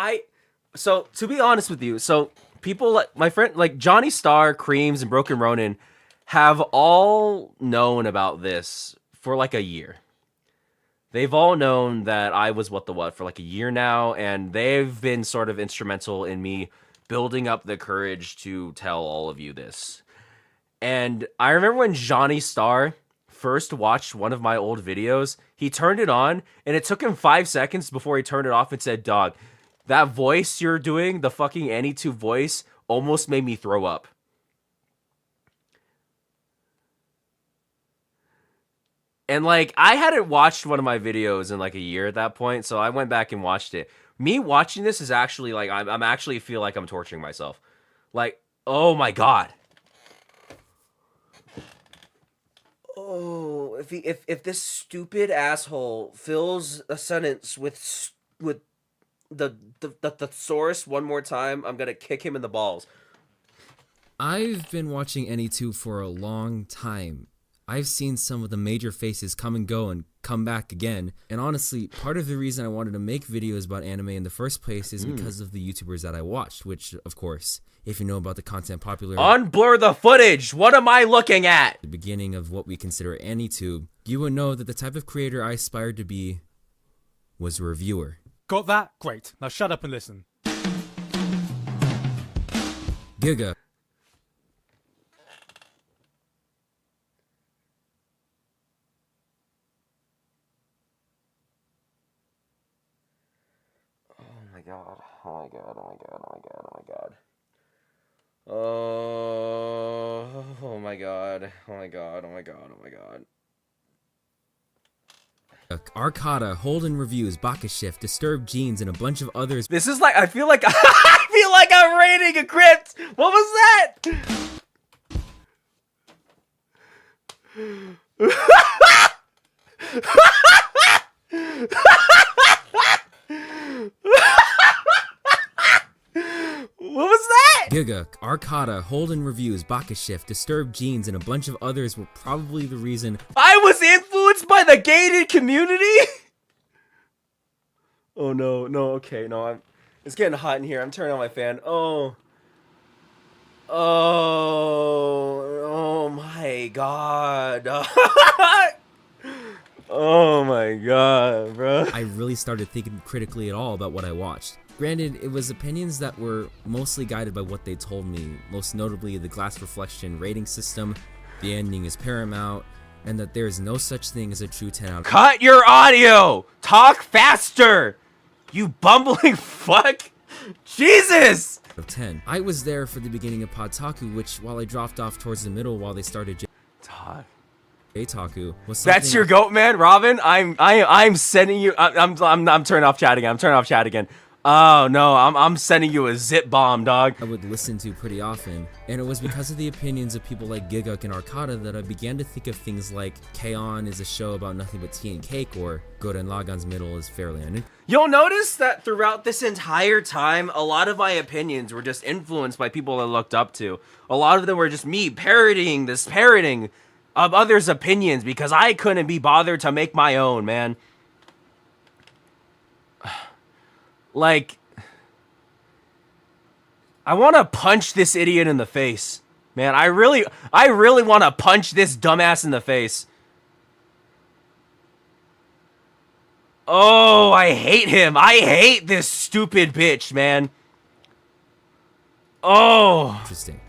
so to be honest with you, so people like my friend, like Johnny Star, Creams, and Broken Ronin have all known about this for like a year. They've all known that I was what for like a year now, and they've been sort of instrumental in me building up the courage to tell all of you this. And I remember when Johnny Star first watched one of my old videos, he turned it on, and it took him 5 seconds before he turned it off and said, "Dog, that voice you're doing, the fucking AnyTube voice, almost made me throw up." And, like, I hadn't watched one of my videos in, like, a year at that point, so I went back and watched it. Me watching this is actually, like, I'm actually feel like I'm torturing myself. Like, Oh my god. Oh, if this stupid asshole fills a sentence with the thesaurus one more time, I'm gonna kick him in the balls. I've been watching AnyTube for a long time. I've seen some of the major faces come and go and come back again. And honestly, part of the reason I wanted to make videos about anime in the first place is because of the YouTubers that I watched, which, of course, if you know about the content popular... Unblur the footage! What am I looking at? The beginning of what we consider AnyTube, you would know that the type of creator I aspired to be was a reviewer. Got that? Great. Now shut up and listen. Giga. Oh my god, oh my god, oh my god, oh my god, oh my god. Oh my god, oh my god, oh my god, oh my god. Arcada, Holden Reviews, Bakashift, Disturbed Genes, and a bunch of others. This is like, I feel like I feel like I'm rating a crypt. What was that? What was that? Giga, Arcada, Holden Reviews, Bakashift, Disturbed Genes, and a bunch of others were probably the reason I was influenced by the gated community? Oh no, no, okay, no, it's getting hot in here. I'm turning on my fan. Oh my god. Oh my god, bro. I really started thinking critically at all about what I watched. Granted, it was opinions that were mostly guided by what they told me, most notably the glass reflection rating system, the ending is paramount, and that there is no such thing as a true 10 out of 10. Cut your audio! Talk faster! You bumbling fuck! Jesus! Of 10. I was there for the beginning of Podtaku, which, while I dropped off towards the middle while they started Todd. J-Taku, was That's something your goat, man, Robin. I'm sending you. I'm turning off chat again. I'm turning off chat again. Oh no, I'm sending you a zip bomb, dog. I would listen to pretty often, and it was because of the opinions of people like Giguk and Arcada that I began to think of things like K-On! Is a show about nothing but tea and cake, or Gurren Lagann's Middle is fairly uninteresting. You'll notice that throughout this entire time, a lot of my opinions were just influenced by people I looked up to. A lot of them were just me parroting of others' opinions because I couldn't be bothered to make my own, man. Like, I want to punch this idiot in the face. Man, I really want to punch this dumbass in the face. Oh, I hate him. I hate this stupid bitch, man. Oh. Interesting.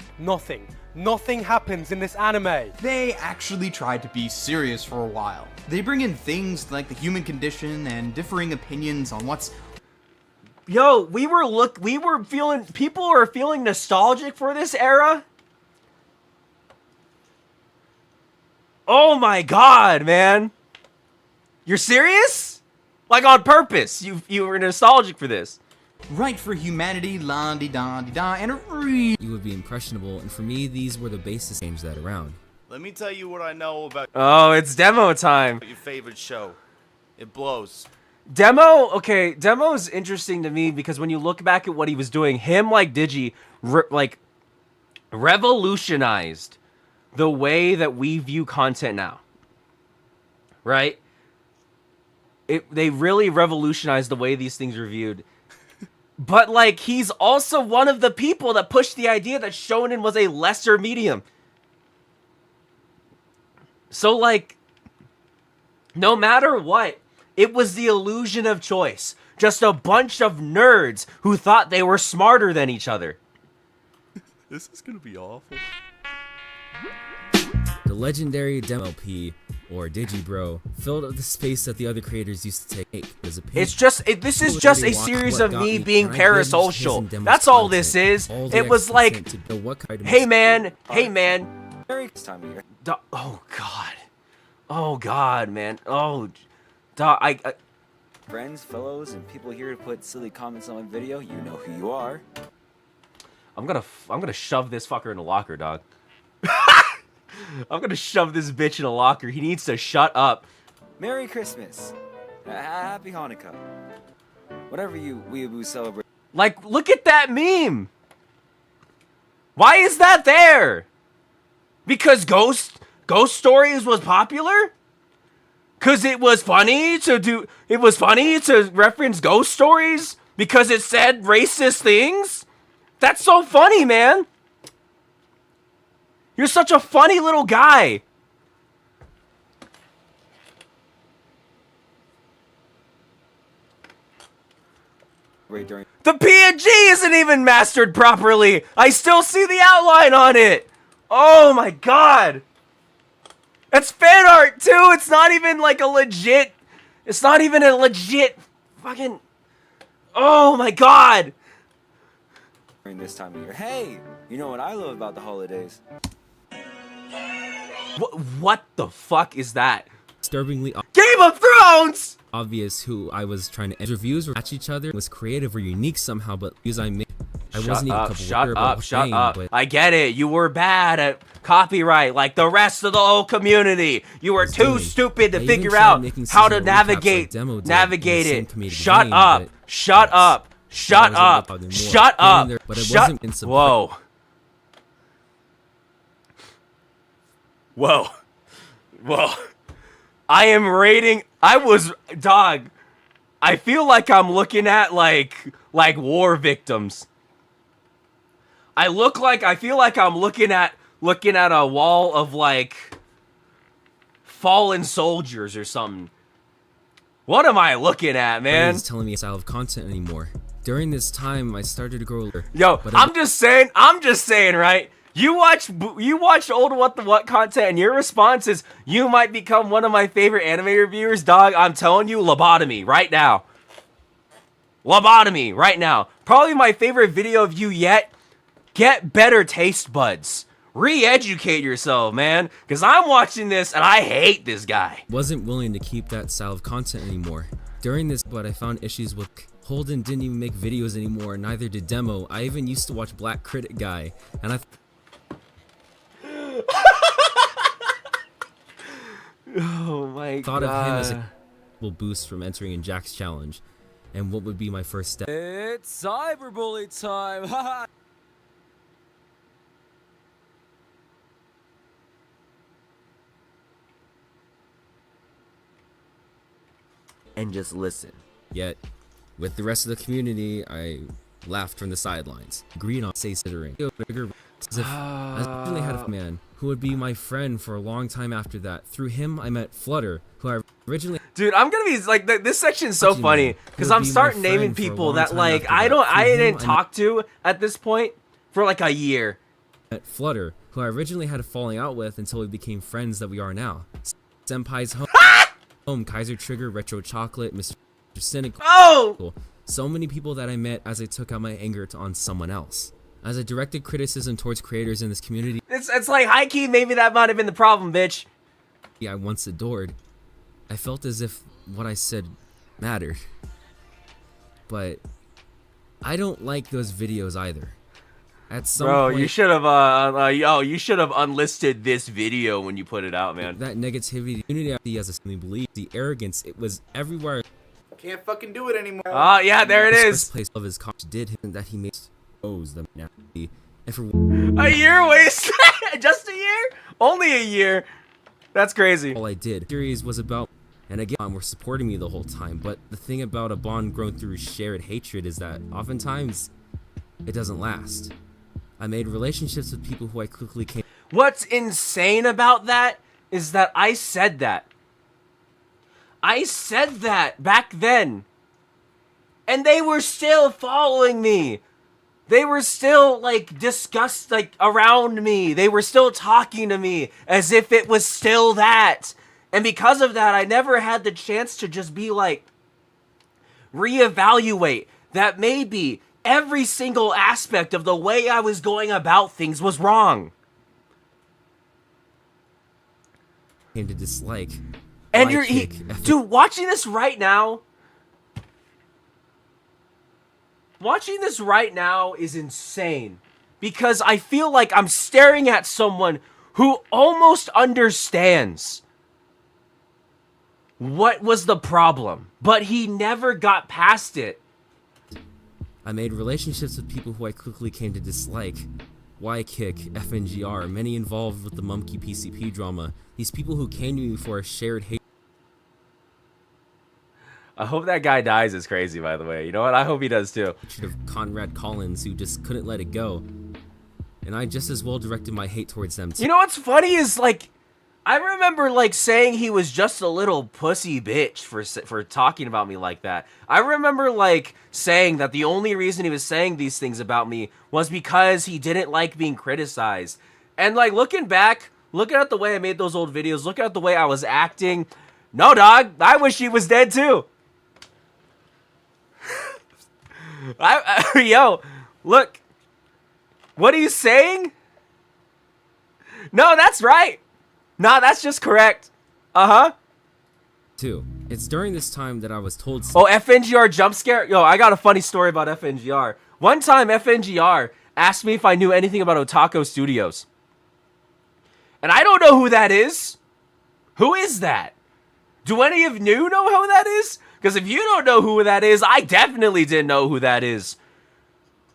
Nothing happens in this anime. They actually tried to be serious for a while. They bring in things like the human condition and differing opinions on what's... Yo, people are feeling nostalgic for this era. Oh my god, man. You're serious? Like on purpose. You were nostalgic for this. right for humanity, la-di-da-di-da, and You would be impressionable, and for me, these were the basis to change that around. Let me tell you what I know about Oh, it's demo time. your favorite show. It blows. Demo, okay, Demo is interesting to me because when you look back at what he was doing, him like Digi, revolutionized the way that we view content now. Right? They really revolutionized the way these things are viewed. But, like, he's also one of the people that pushed the idea that shonen was a lesser medium. So, like, no matter what, it was the illusion of choice. Just a bunch of nerds who thought they were smarter than each other. This is gonna be awful. The legendary Demo LP, or Digi Bro, filled up the space that the other creators used to take. It's just, this is just a series of me being parasocial. That's all this is. It was like, hey man, Time of year. oh god. Oh god, man. Oh, I Friends, fellows, and people here to put silly comments on my video, you know who you are. I'm gonna shove this fucker in a locker, dog. I'm gonna shove this bitch in a locker. He needs to shut up. Merry Christmas. Happy Hanukkah. Whatever you weeaboo celebrate. Like, look at that meme. Why is that there? Because Ghost Stories was popular? Cause it was funny to reference Ghost Stories because it said racist things? That's so funny, man. You're such a funny little guy. During The PNG isn't even mastered properly. I still see the outline on it. Oh my god. That's fan art too. It's not even like a legit. It's not even a legit fucking. Oh my god. during this time of year. Hey, you know what I love about the holidays? What the fuck is that? Disturbingly Game of Thrones! obvious who I was trying to reviews match each other, was creative or unique somehow, but views I made, I wasn't even Shut up. but I get it. You were bad at copyright like the rest of the whole community. You were too stupid to I even figure tried out making how to seasonal recaps like navigate Demo did in the navigate same it. comedic Shut vein, up. but Shut up. Shut up. Shut up. But it Shut. wasn't in Whoa. Whoa. Whoa. I am rating. Dog. I feel like I'm looking at like war victims. I feel like I'm looking at a wall of like fallen soldiers or something. What am I looking at, man? Is telling me a style of content anymore. During this time, I started to grow. Yo, I'm just saying, right? You watch old what content, and your response is, you might become one of my favorite anime reviewers, dog. I'm telling you, lobotomy right now. Lobotomy right now. Probably my favorite video of you yet. Get better taste buds. Re-educate yourself, man. Because I'm watching this, and I hate this guy. Wasn't willing to keep that style of content anymore. During this, but I found issues with Holden didn't even make videos anymore, neither did Demo. I even used to watch Black Critic Guy, and I Oh my thought god. of him as a boost from entering in Jack's challenge, and what would be my first step. It's cyberbully time! Haha! And just listen. Yet, with the rest of the community, I laughed from the sidelines, agreed on considering. As if I originally had a man who would be my friend for a long time after that. Through him, I met Flutter, who I originally. Dude, I'm gonna be like, this section's so funny because I'm starting naming people that like I didn't talk to at this point for like a year. Met Flutter, who I originally had a falling out with until we became friends that we are now. Senpai's home, Kaiser Trigger, Retro Chocolate, Mr. Cynical. Oh! So many people that I met as I took out my anger on someone else. As I directed criticism towards creators in this community, It's like high key. Maybe that might have been the problem, bitch. I once adored, I felt as if what I said mattered. But I don't like those videos either. At some point, you should have you should have unlisted this video when you put it out, man. that negativity, the community as a belief, the arrogance, it was everywhere. Can't fucking do it anymore. Oh yeah, there it The is. first place of his coach did him that he made owes them now. And for A year wasted. Just a year? Only a year. That's crazy. all I did, series was about, and again, were supporting me the whole time. But the thing about a bond grown through shared hatred is that oftentimes it doesn't last. I made relationships with people who I quickly came. What's insane about that is that I said that. I said that back then. And they were still following me. They were still like around me. They were still talking to me as if it was still that. And because of that, I never had the chance to just be like, reevaluate that maybe every single aspect of the way I was going about things was wrong. Came to dislike. And like dude, watching this right now is insane. because I feel like I'm staring at someone who almost understands what was the problem, but he never got past it. I made relationships with people who I quickly came to dislike. Y-Kick, FNGR, many involved with the Monkey PCP drama. These people who came to me for a shared hate. I hope that guy dies is crazy, by the way. You know what? I hope he does too. Of Conrad Collins, who just couldn't let it go. And I just as well directed my hate towards them too. You know what's funny is, like, I remember, like, saying he was just a little pussy bitch for talking about me like that. I remember, like, saying that the only reason he was saying these things about me was because he didn't like being criticized. And, like, looking back, looking at the way I made those old videos, looking at the way I was acting, no, dog, I wish he was dead, too. Yo, look, what are you saying? No, that's right. Nah, that's just correct. Uh-huh. Too. It's during this time that I was told. Oh, FNGR jump scare? Yo, I got a funny story about FNGR. One time, FNGR asked me if I knew anything about Otaku Studios. And I don't know who that is. Who is that? Do any of you know who that is? Because if you don't know who that is, I definitely didn't know who that is.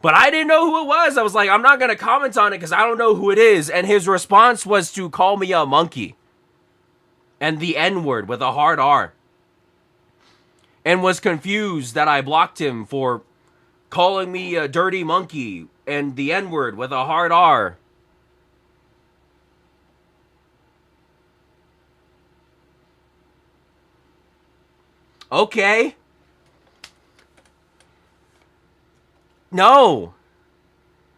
But I didn't know who it was. I was like, I'm not going to comment on it because I don't know who it is. And his response was to call me a monkey. And the N-word with a hard R. And was confused that I blocked him for calling me a dirty monkey and the N-word with a hard R. Okay. No.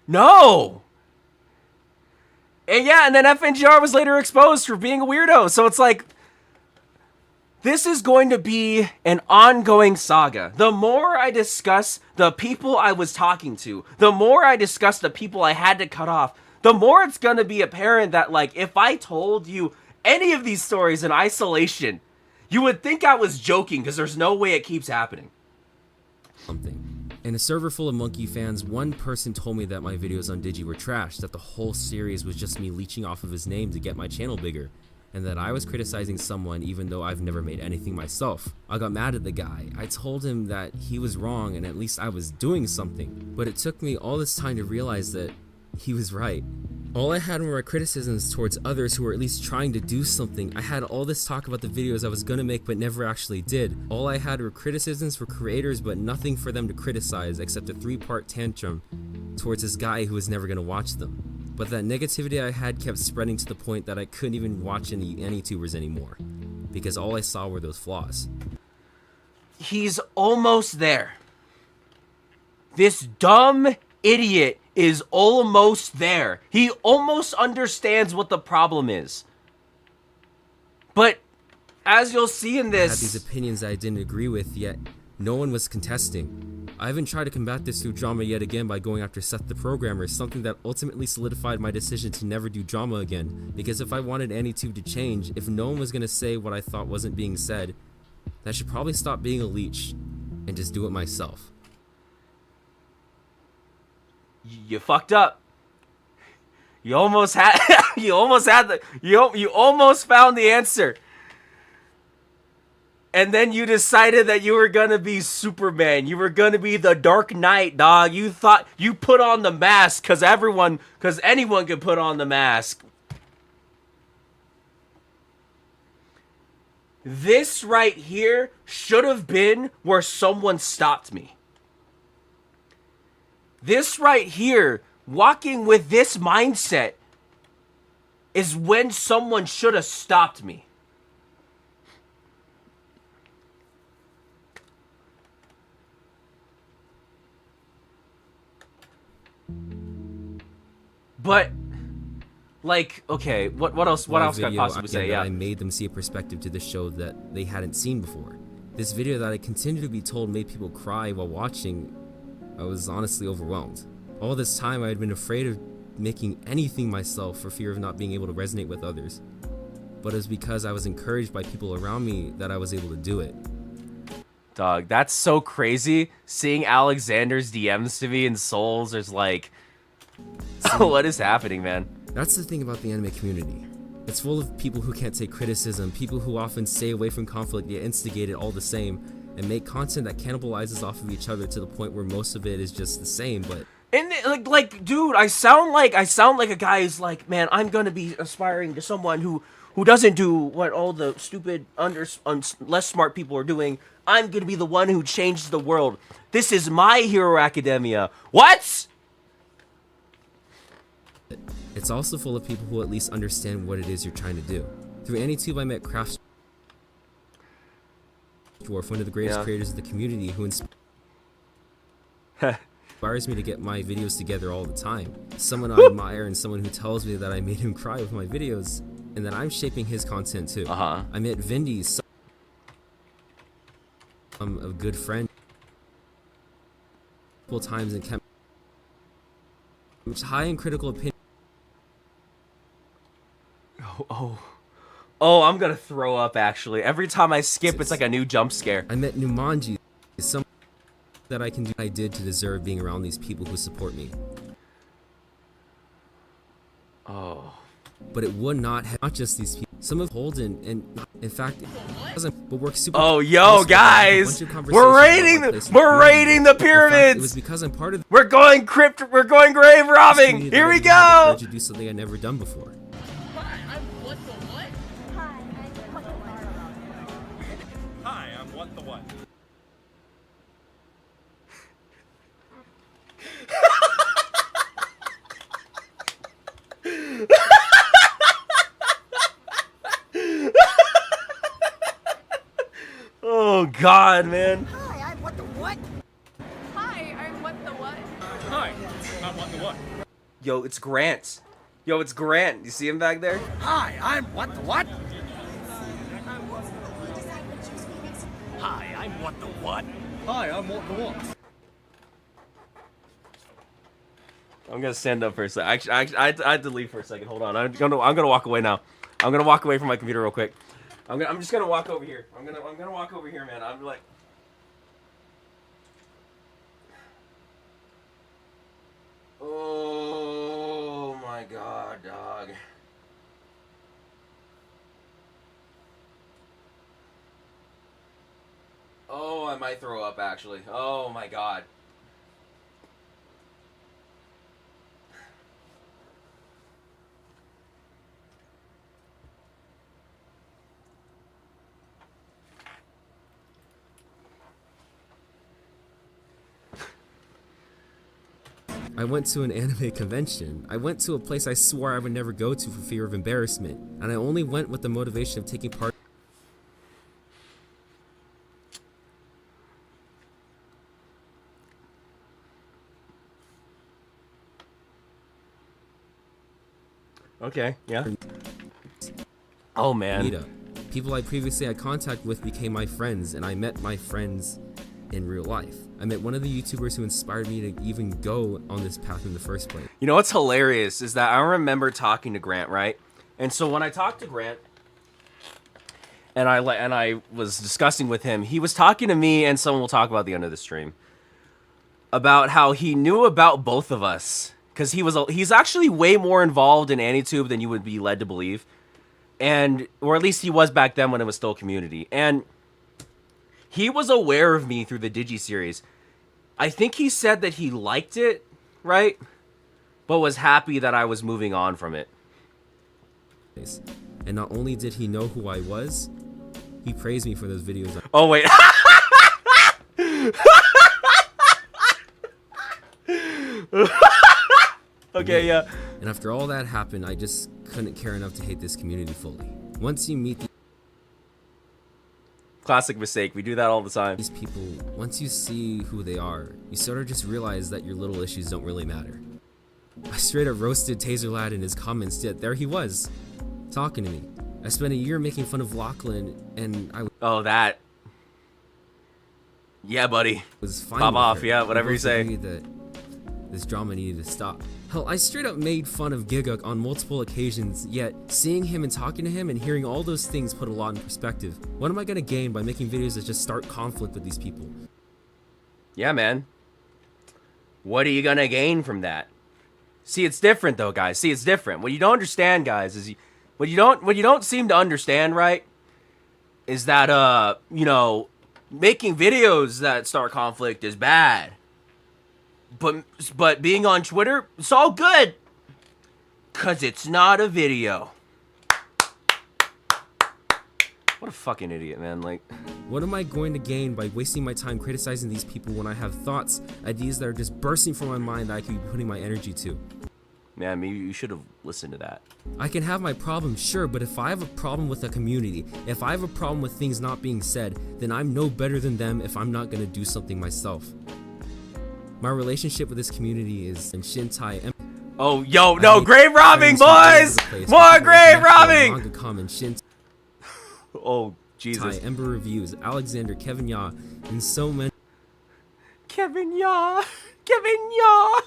No. And yeah, and then FNGR was later exposed for being a weirdo. So it's like, this is going to be an ongoing saga. The more I discuss the people I was talking to, the more I discuss the people I had to cut off, the more it's going to be apparent that, like, if I told you any of these stories in isolation, you would think I was joking because there's no way it keeps happening. Something. In a server full of Monkey fans, one person told me that my videos on Digi were trash, that the whole series was just me leeching off of his name to get my channel bigger, and that I was criticizing someone even though I've never made anything myself. I got mad at the guy. I told him that he was wrong and at least I was doing something, but it took me all this time to realize that he was right. All I had were criticisms towards others who were at least trying to do something. I had all this talk about the videos I was gonna make but never actually did. All I had were criticisms for creators but nothing for them to criticize except a 3-part tantrum towards this guy who was never gonna watch them. But that negativity I had kept spreading to the point that I couldn't even watch any tubers anymore because all I saw were those flaws. He's almost there. This dumb idiot is almost there. He almost understands what the problem is. But as you'll see in this, I had these opinions I didn't agree with, yet no one was contesting. I even tried to combat this through drama yet again by going after Seth the Programmer, something that ultimately solidified my decision to never do drama again, because if I wanted AnyTube to change, if no one was going to say what I thought wasn't being said, I should probably stop being a leech and just do it myself. you fucked up. You almost had you almost found the answer. And then you decided that you were gonna be Superman. You were gonna be the Dark Knight, dog. You thought you put on the mask because anyone could put on the mask. This right here should have been where someone stopped me. This right here, walking with this mindset, is when someone should have stopped me. But, like, okay, what else could I possibly say? Yeah, I made them see a perspective to the show that they hadn't seen before. This video that I continue to be told made people cry while watching. I was honestly overwhelmed. All this time I had been afraid of making anything myself for fear of not being able to resonate with others. But it was because I was encouraged by people around me that I was able to do it. Dog, that's so crazy. Seeing Alexander's DMs to me in Souls is like... What is happening, man? That's the thing about the anime community. It's full of people who can't take criticism, people who often stay away from conflict yet instigate it all the same, and make content that cannibalizes off of each other to the point where most of it is just the same, but... And like, dude, I sound like a guy who's like, man, I'm gonna be aspiring to someone who doesn't do what all the stupid, less smart people are doing. I'm gonna be the one who changes the world. This is my Hero Academia. What? It's also full of people who at least understand what it is you're trying to do. Through AnyTube, I met Craft Dwarf, one of the greatest creators of the community, who inspires me to get my videos together all the time. Someone I admire and someone who tells me that I made him cry with my videos, and that I'm shaping his content too. I met Vindy, a good friend, multiple times and kept high in critical opinion. Oh, I'm gonna throw up, actually. Every time I skip, it's like a new jump scare. I met Numanji, someone that I can do what I did to deserve being around these people who support me. Oh. But it would not have, not just these people. Some of Holden, and in fact, doesn't, but work super. Oh, yo, guys, we're raiding the pyramids. It was because I'm part of. We're going grave robbing. Here we go. To do something I'd never done before. Hi, I'm what the what? Oh God, man. Hi, I'm what the what? Hi, I'm what the what? Hi, I'm what the what? Yo, it's Grant. Yo, it's Grant. You see him back there? Hi, I'm what the what? Hi, I'm what the what? Hi, I'm what the what? I'm gonna stand up for a second. Actually, I had to leave for a second. Hold on. I'm gonna walk away now. I'm gonna walk away from my computer real quick. I'm just gonna walk over here. I'm gonna walk over here, man. I'm like. Oh my God, dog. Oh, I might throw up, actually. Oh my God. I went to an anime convention. I went to a place I swore I would never go to for fear of embarrassment, and I only went with the motivation of taking part. Okay, yeah. Oh man. Meetup. People I previously had contact with became my friends, and I met my friends in real life. I met one of the YouTubers who inspired me to even go on this path in the first place. You know what's hilarious is that I remember talking to Grant, right? And so when I talked to Grant, and I was discussing with him, he was talking to me, and someone will talk about at the end of the stream, about how he knew about both of us, because he's actually way more involved in AnyTube than you would be led to believe, and or at least he was back then when it was still a community, and he was aware of me through the Digi series. I think he said that he liked it, right? But was happy that I was moving on from it. And not only did he know who I was, he praised me for those videos. Oh, wait. Okay, yeah. And after all that happened, I just couldn't care enough to hate this community fully. Once you meet classic mistake. We do that all the time. These people, once you see who they are, you sort of just realize that your little issues don't really matter. I straight up roasted Taser Lad in his comments, yet there he was, talking to me. I spent a year making fun of Lachlan, and I oh, that. Yeah, buddy. Was fine. Pop off, yeah, whatever you say. That this drama needed to stop. Hell, I straight up made fun of Giguk on multiple occasions, yet seeing him and talking to him and hearing all those things put a lot in perspective. What am I gonna gain by making videos that just start conflict with these people? Yeah, man. What are you gonna gain from that? See, it's different though, guys. See, it's different. What you don't understand, guys, is what you don't seem to understand, right? Is that you know, making videos that start conflict is bad. But being on Twitter, it's all good. 'Cause it's not a video. What a fucking idiot, man. Like, what am I going to gain by wasting my time criticizing these people when I have thoughts, ideas that are just bursting from my mind that I could be putting my energy to? man, maybe you should have listened to that. I can have my problems, sure, but if I have a problem with a community, if I have a problem with things not being said, then I'm no better than them if I'm not gonna do something myself. My relationship with this community is in Shintai. Oh, yo, no, grave robbing, boys! More grave robbing! Oh, Jesus. Ember Reviews, Alexander, Kevin Yaw, and so many Kevin Yaw! Kevin Yaw!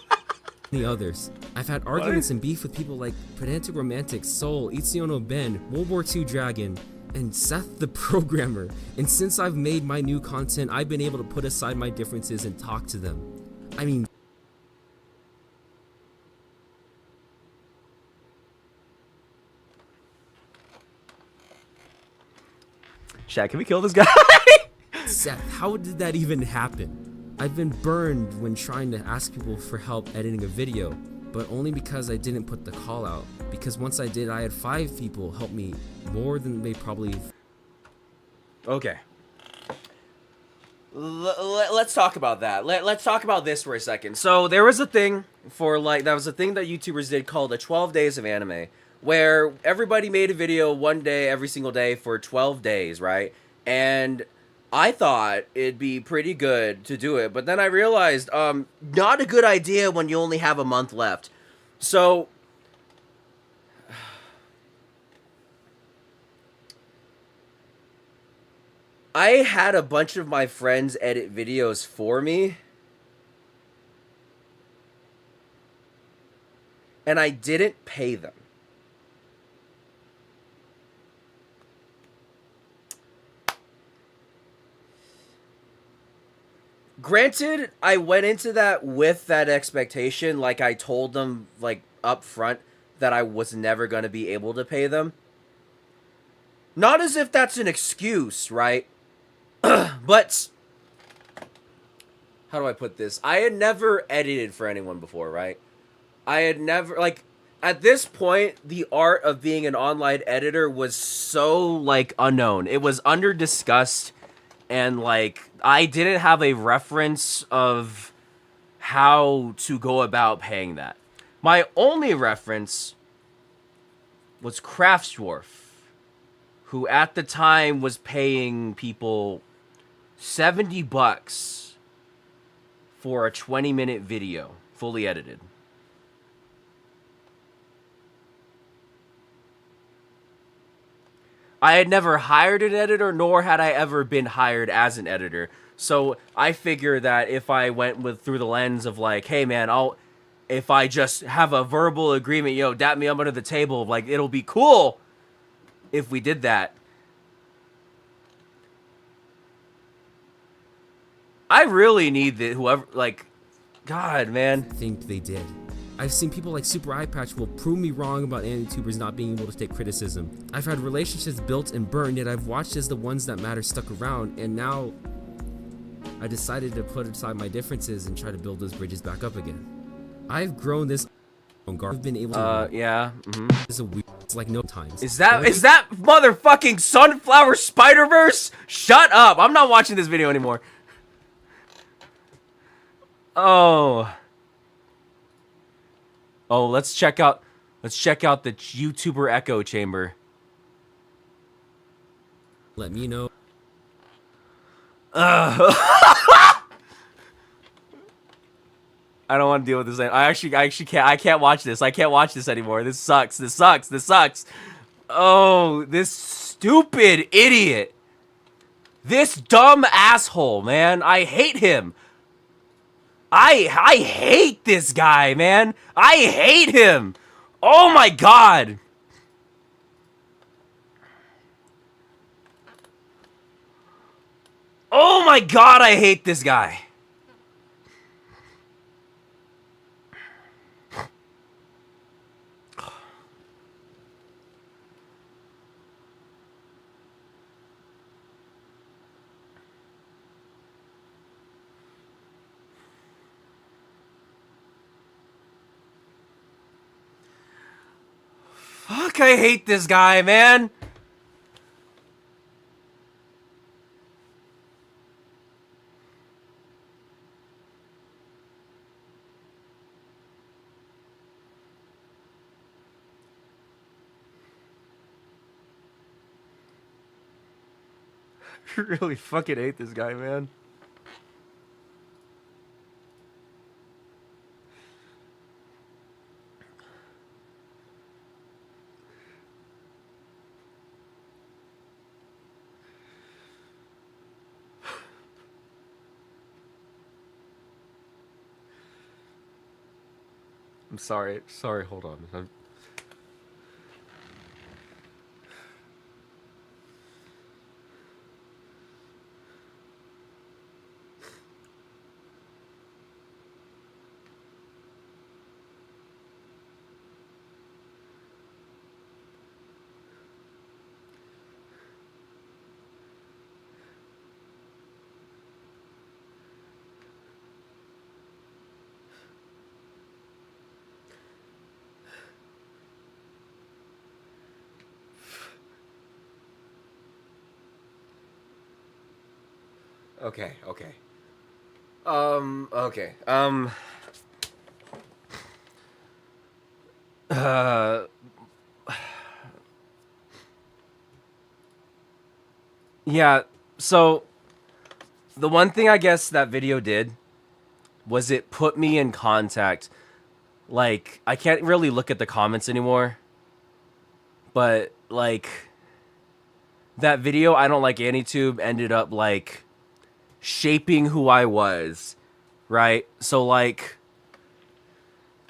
many others. I've had arguments and beef with people like Pedantic Romantic, Soul, Itsuyono Ben, World War II Dragon, and Seth the Programmer. And since I've made my new content, I've been able to put aside my differences and talk to them. I mean, Shaq, can we kill this guy? Seth, how did that even happen? I've been burned when trying to ask people for help editing a video, but only because I didn't put the call out. Because once I did, I had 5 people help me, more than they probably... Okay. Let's talk about that. Let's talk about this for a second. So there was a thing for that was a thing that YouTubers did called the 12 days of anime, where everybody made a video one day every single day for 12 days, right? And I thought it'd be pretty good to do it, but then I realized not a good idea when you only have a month left. So I had a bunch of my friends edit videos for me, and I didn't pay them. Granted, I went into that with that expectation, like I told them like up front that I was never going to be able to pay them. Not as if that's an excuse, right? But how do I put this? I had never edited for anyone before, right? I had never, like, at this point, the art of being an online editor was so, like, unknown. It was under discussed, and, like, I didn't have a reference of how to go about paying that. My only reference was Craftsdwarf, who at the time was paying people $70 for a 20-minute video, fully edited. I had never hired an editor, nor had I ever been hired as an editor. So I figure that if I went through the lens of like, hey man, if I just have a verbal agreement, yo, dap me up under the table, like it'll be cool if we did that. I really need whoever, like, God, man. I think they did. I've seen people like Super Eye Patch will prove me wrong about anti-tubers not being able to take criticism. I've had relationships built and burned, yet I've watched as the ones that matter stuck around, and now I decided to put aside my differences and try to build those bridges back up again. I've grown this I've been able to yeah. It's a weird, it's like no times. Is that motherfucking Sunflower Spider-Verse? Shut up. I'm not watching this video anymore. Oh, let's check out the YouTuber echo chamber. Let me know. I don't want to deal with this. I actually can't. I can't watch this. I can't watch this anymore. This sucks. This sucks. Oh, this stupid idiot. This dumb asshole, man. I hate him. I hate this guy, man. I hate him. Oh my God. Oh my God, I hate this guy. fuck I hate this guy, man. I really fucking hate this guy, man. I'm sorry. Sorry, hold on. Okay. Okay. Yeah, so the one thing I guess that video did was it put me in contact. Like, I can't really look at the comments anymore, but like that video, I Don't Like AniTube, ended up like shaping who I was, right? So like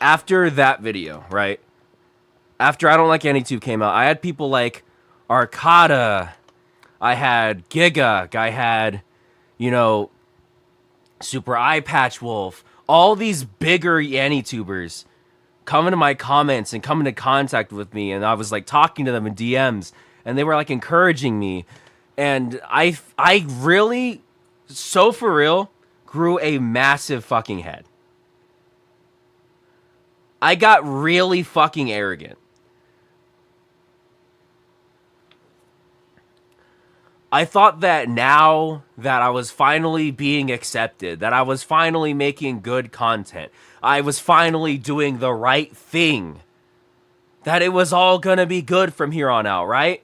after that video, right? After I Don't Like AniTube came out, I had people like Arcada, I had Giga, I had, you know, Super Eye Patch Wolf, all these bigger AniTubers coming to my comments and coming to contact with me, and I was like talking to them in DMs, and they were like encouraging me, and I really, so for real, grew a massive fucking head. I got really fucking arrogant. I thought that now that I was finally being accepted, that I was finally making good content, I was finally doing the right thing, that it was all gonna be good from here on out, right?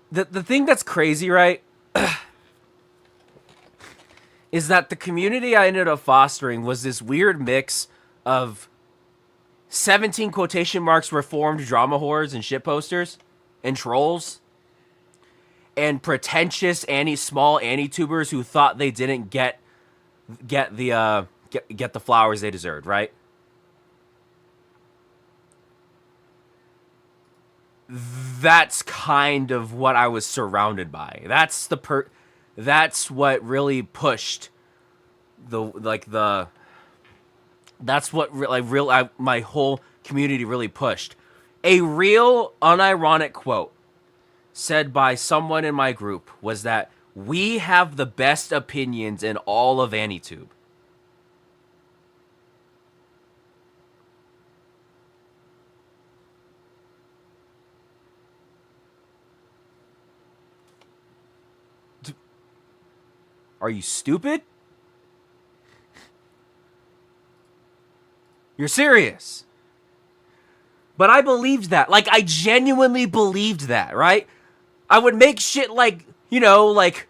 The thing that's crazy, right, is that the community I ended up fostering was this weird mix of 17 quotation marks reformed drama whores and shit posters and trolls and pretentious small AniTubers who thought they didn't get the flowers they deserved, right? That's kind of what I was surrounded by. That's what really pushed that's what my whole community really pushed. A real unironic quote said by someone in my group was that we have the best opinions in all of AniTube. Are you stupid? You're serious. But I believed that. Like, I genuinely believed that, right? I would make shit like, you know, like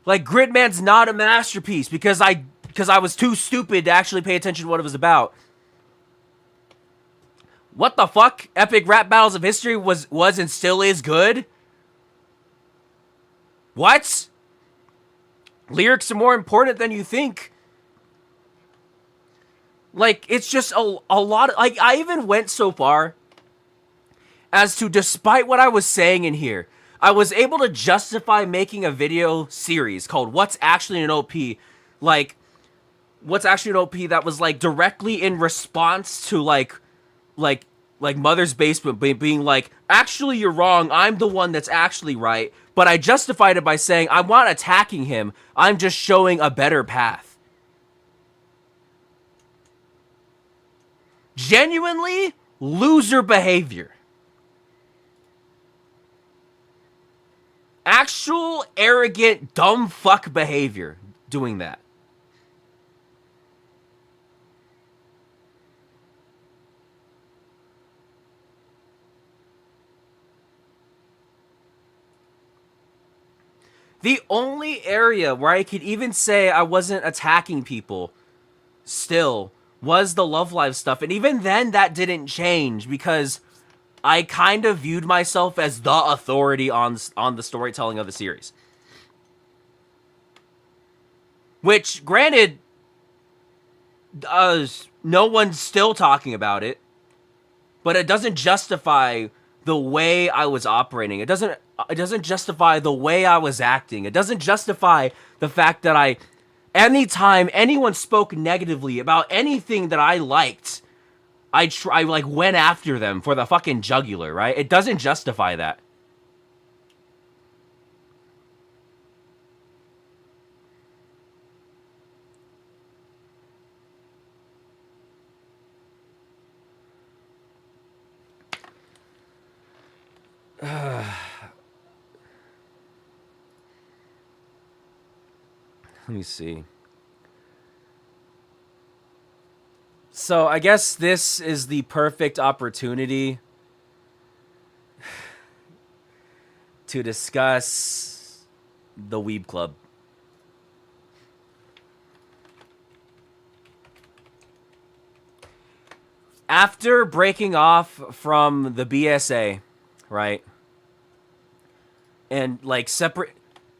Gridman's not a masterpiece because I was too stupid to actually pay attention to what it was about. What the fuck? Epic Rap Battles of History was and still is good? What? Lyrics are more important than you think. Like, it's just a lot of, like, I even went so far as to, despite what I was saying in here, I was able to justify making a video series called What's Actually an OP, like, What's Actually an OP that was, like, directly in response to, like, like Mother's Basement being like, actually you're wrong, I'm the one that's actually right, but I justified it by saying I'm not attacking him, I'm just showing a better path. Genuinely loser behavior. Actual arrogant dumb fuck behavior doing that. The only area where I could even say I wasn't attacking people still was the Love Live stuff. And even then, that didn't change because I kind of viewed myself as the authority on the storytelling of the series. Which, granted, no one's still talking about it, but it doesn't justify the way I was operating. It doesn't justify the way I was acting. It doesn't justify the fact that anytime anyone spoke negatively about anything that I liked, I like went after them for the fucking jugular, right? It doesn't justify that. Let me see. So I guess this is the perfect opportunity to discuss the Weeoo Club. After breaking off from the BSA, right? And like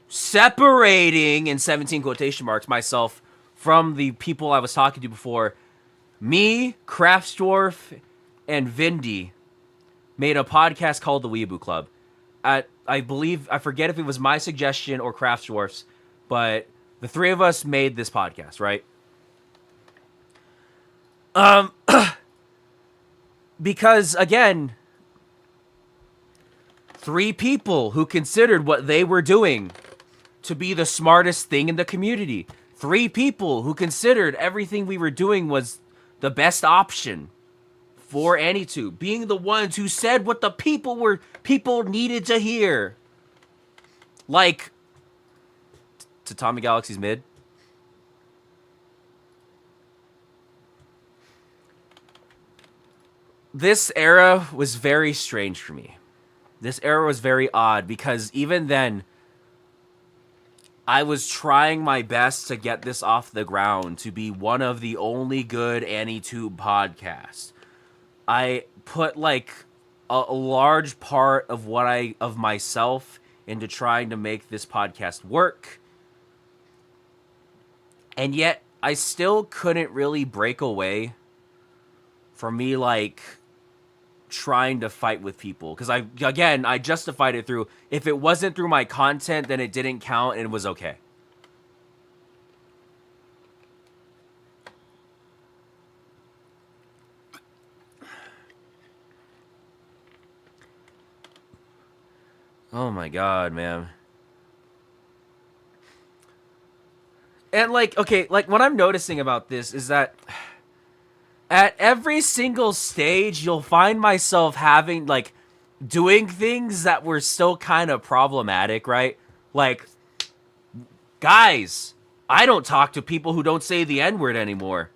separating in 17 quotation marks myself from the people I was talking to before, me, Kraftsdorf, and Vindy made a podcast called the Weeoo Club. I believe, I forget if it was my suggestion or Kraftsdorf's, but the three of us made this podcast, right? Because, again, three people who considered what they were doing to be the smartest thing in the community. Three people who considered everything we were doing was the best option for AnyTube, being the ones who said what the people needed to hear. Like, to Tommy Galaxy's mid. This era was very strange for me. This era was very odd because even then, I was trying my best to get this off the ground to be one of the only good AnyTube podcasts. I put like a large part of myself into trying to make this podcast work. And yet I still couldn't really break away from me like trying to fight with people, because I justified it through, if it wasn't through my content, then it didn't count and it was okay. Oh my god, man. And like, okay, like what I'm noticing about this is that at every single stage, you'll find myself having, like, doing things that were still kind of problematic, right? Like, guys, I don't talk to people who don't say the N-word anymore.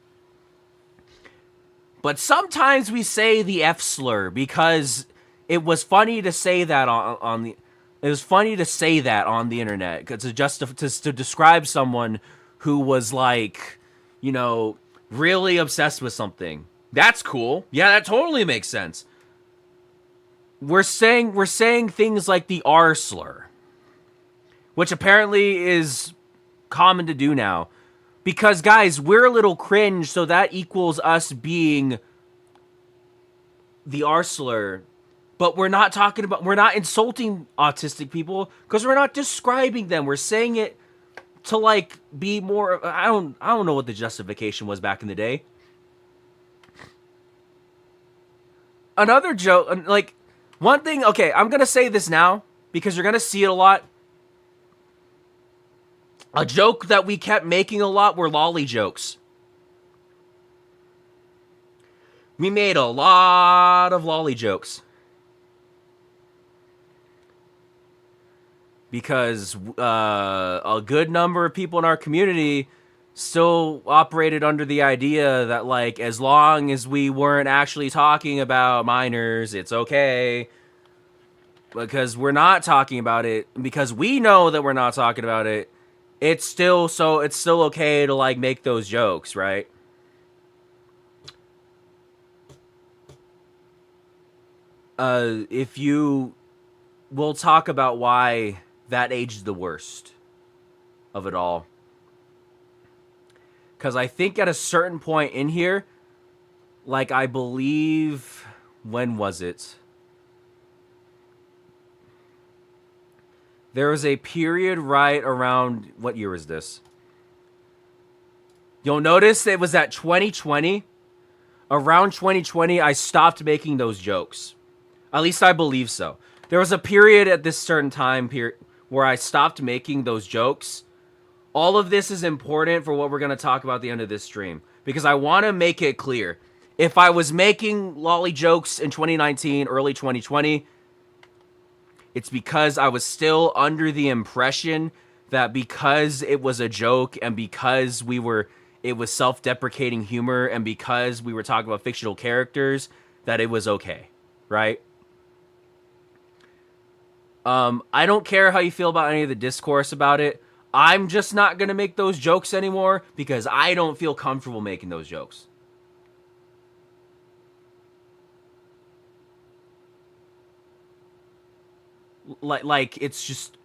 But sometimes we say the F-slur because it was funny to say that on the... It was funny to say that on the internet to describe someone who was, like, you know, really obsessed with something. That's cool. Yeah, that totally makes sense. We're saying things like the R slur, which apparently is common to do now. Because guys, we're a little cringe, so that equals us being the R slur. But we're not insulting autistic people because we're not describing them. We're saying it to like be more, I don't know what the justification was back in the day. another joke, like, one thing, okay, I'm gonna say this now, because you're gonna see it a lot. A joke that we kept making a lot were lolly jokes. We made a lot of lolly jokes. Because a good number of people in our community still operated under the idea that, like, as long as we weren't actually talking about minors, it's okay. Because we're not talking about it, because we know that we're not talking about it, it's still okay to, like, make those jokes, right? If you... We'll talk about why that age is the worst of it all. Because I think at a certain point in here, like, I believe... When was it? There was a period right around... What year is this? You'll notice it was at 2020. Around 2020, I stopped making those jokes. At least I believe so. There was a period at this certain time period where I stopped making those jokes. All of this is important for what we're going to talk about at the end of this stream. Because I want to make it clear. If I was making lolly jokes in 2019, early 2020... It's because I was still under the impression that because it was a joke and because it was self-deprecating humor and because we were talking about fictional characters, that it was okay, right? I don't care how you feel about any of the discourse about it. I'm just not going to make those jokes anymore because I don't feel comfortable making those jokes. Like, it's just...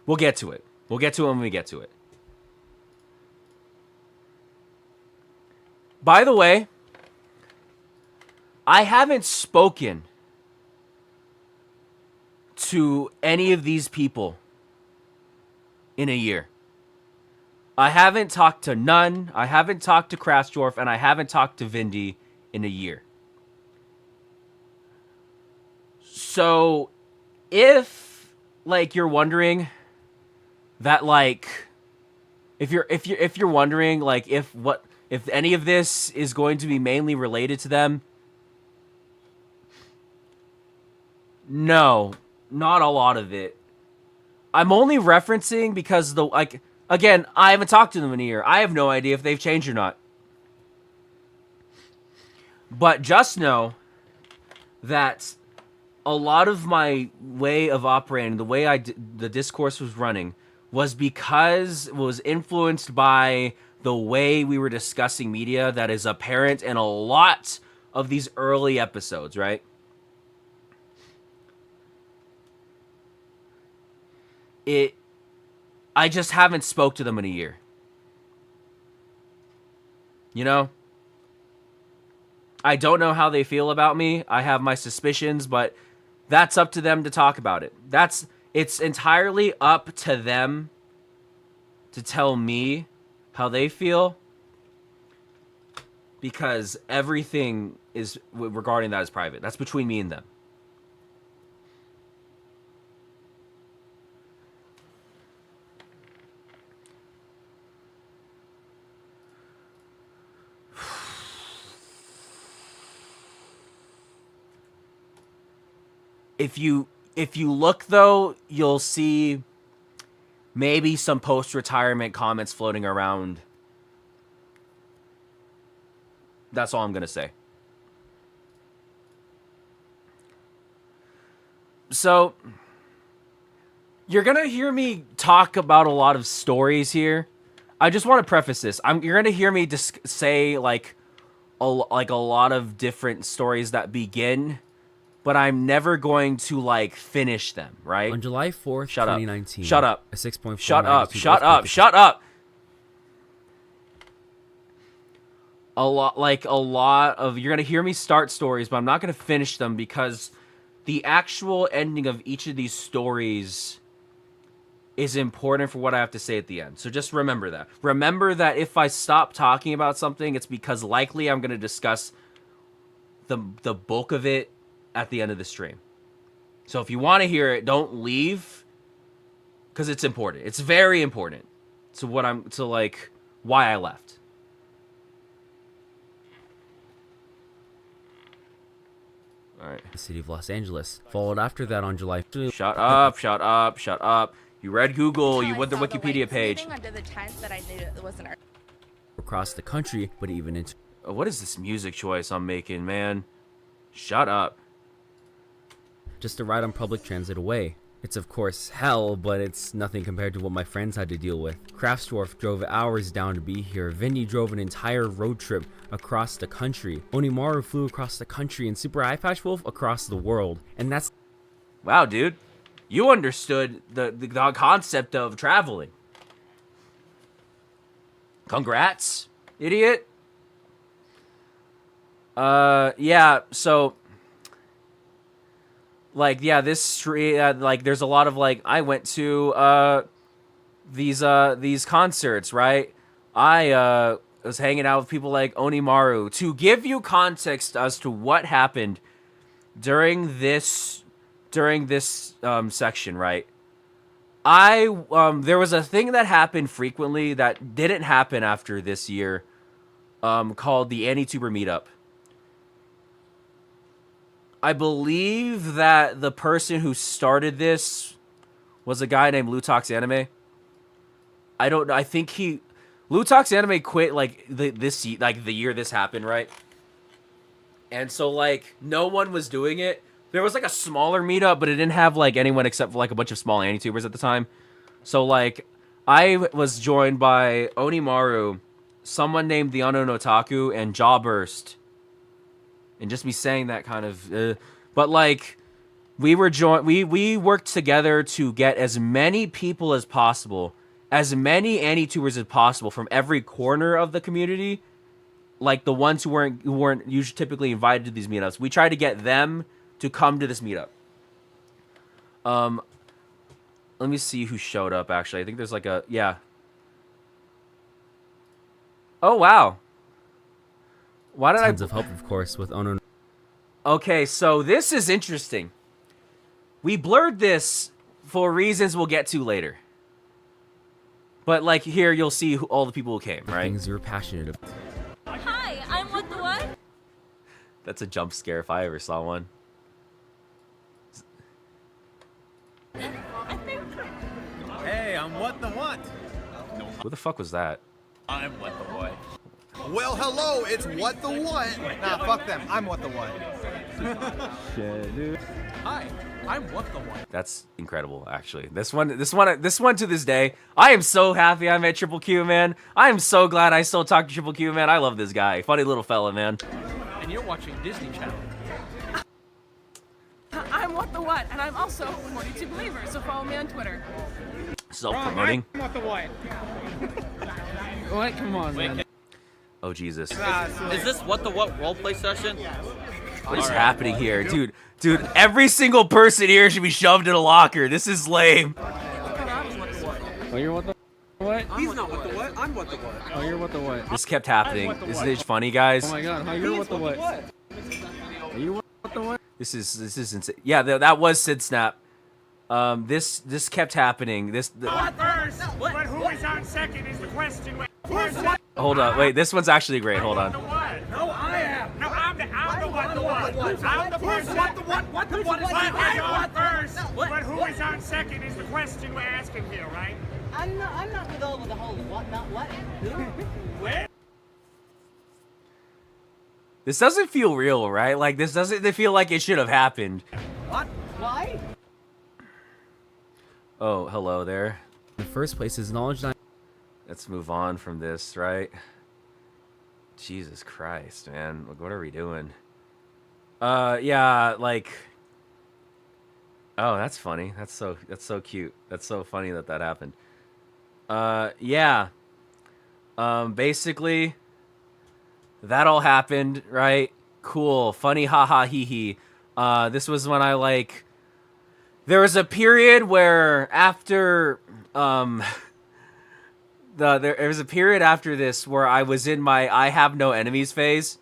We'll get to it. We'll get to it when we get to it. By the way, I haven't spoken to any of these people in a year. I haven't talked to none, I haven't talked to Krasdorf, and I haven't talked to Vindy in a year. So, if, like, you're wondering that, like, if you're wondering, like, if any of this is going to be mainly related to them, no, not a lot of it. I'm only referencing because again, I haven't talked to them in a year. I have no idea if they've changed or not. But just know that a lot of my way of operating, the way the discourse was running, was because it was influenced by the way we were discussing media that is apparent in a lot of these early episodes, right? I just haven't spoke to them in a year. You know? I don't know how they feel about me. I have my suspicions, but that's up to them to talk about it. It's entirely up to them to tell me how they feel, because everything is regarding that is private. That's between me and them. If you look, though, you'll see maybe some post-retirement comments floating around. That's all I'm going to say. So, you're going to hear me talk about a lot of stories here. I just want to preface this. You're going to hear me say, like a lot of different stories that begin, but I'm never going to, like, finish them, right? On July 4th, 2019. Shut up. A 6.4 Shut up. magnitude Shut up. earthquake- Shut up. A lot of... You're going to hear me start stories, but I'm not going to finish them because the actual ending of each of these stories is important for what I have to say at the end. So just remember that. Remember that if I stop talking about something, it's because likely I'm going to discuss the bulk of it at the end of the stream. So if you want to hear it, don't leave, because it's important. It's very important to why I left. All right. The city of Los Angeles. Followed after that on July 2. Shut up, shut up, shut up. You read Google, you went to the Wikipedia page. Under the tent that I knew it wasn't our Across the country, but even into... What is this music choice I'm making, man? Shut up. Just to ride on public transit away. It's of course hell, but it's nothing compared to what my friends had to deal with. Kraftsdorf drove hours down to be here. Vinny drove an entire road trip across the country. Onimaru flew across the country, and Super Eye Patch Wolf across the world. And that's... Wow, dude. You understood the concept of traveling. Congrats, idiot. Yeah, so... Like, yeah, this street, like, there's a lot of, like, I went to, these concerts, right? I, was hanging out with people like Onimaru. To give you context as to what happened during this section, right? There was a thing that happened frequently that didn't happen after this year, called the Anti-Tuber Meetup. I believe that the person who started this was a guy named Lutox Anime. I don't know. I think Lutox Anime quit like the year this happened, right? And so like no one was doing it. There was like a smaller meetup, but it didn't have like anyone except for like a bunch of small anti-tubers at the time. So like I was joined by Onimaru, someone named the Unknown Otaku, and Jawburst. And just me saying that kind of, but like, we worked together to get as many people as possible, as many anti-tubers as possible from every corner of the community, like the ones who weren't usually typically invited to these meetups. We tried to get them to come to this meetup. Let me see who showed up. Actually, I think there's like yeah. Oh wow. Why did Tons of help, of course, with Ono. Okay, so this is interesting. We blurred this for reasons we'll get to later. But like here, you'll see all the people who came, right? Things you're passionate about. Hi, I'm what the what? That's a jump scare if I ever saw one. Hey, I'm what the what? Who the fuck was that? I'm what the what. Well, hello, it's What the What. Nah, fuck them. I'm what the what. Shit, dude. Hi, I'm what the what. That's incredible, actually. This one to this day, I am so happy I met Triple Q, man. I am so glad I still talk to Triple Q, man. I love this guy. Funny little fella, man. And you're watching Disney Channel. I'm what the what, and I'm also 42 Believer, so follow me on Twitter. Self-promoting. I'm what the what. What? Come on, man. Oh, Jesus. Is this what the what roleplay session? What is happening here? Dude, every single person here should be shoved in a locker. This is lame. Oh, you're what the what? He's not what the what. I'm what the what. Oh, you're what the what. This kept happening. Isn't it funny, guys? Oh my god, how you're what the what? Are you what the what? This is insane. Yeah, that was Sid Snap. This kept happening. But who is on second is the question. Hold on, wait. This one's actually great. Hold on. No, I am. No, I'm the what the what. I'm the person. What the what is on first. But who is on second is the question we're asking here, right? I'm not with all of the whole what, not what, and who. Where? This doesn't feel real, right? Like this doesn't feel like it should have happened. What? Why? Oh, hello there. In the first place is knowledge that... Let's move on from this, right? Jesus Christ, man. What are we doing? Yeah, like... Oh, that's funny. That's so cute. That's so funny that happened. Yeah. Basically, that all happened, right? Cool. Funny, haha, hee hee. This was when I, like... There was a period where after there was a period after this where I was in my I have no enemies phase.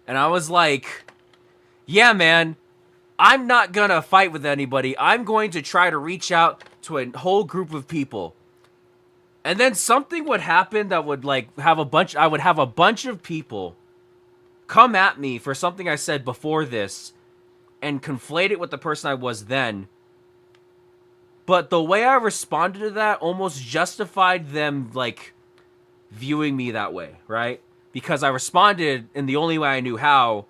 And I was like, yeah, man, I'm not gonna fight with anybody. I'm going to try to reach out to a whole group of people. And then something would happen that would like I would have a bunch of people come at me for something I said before this and conflate it with the person I was then. But the way I responded to that almost justified them, like, viewing me that way, right? Because I responded in the only way I knew how,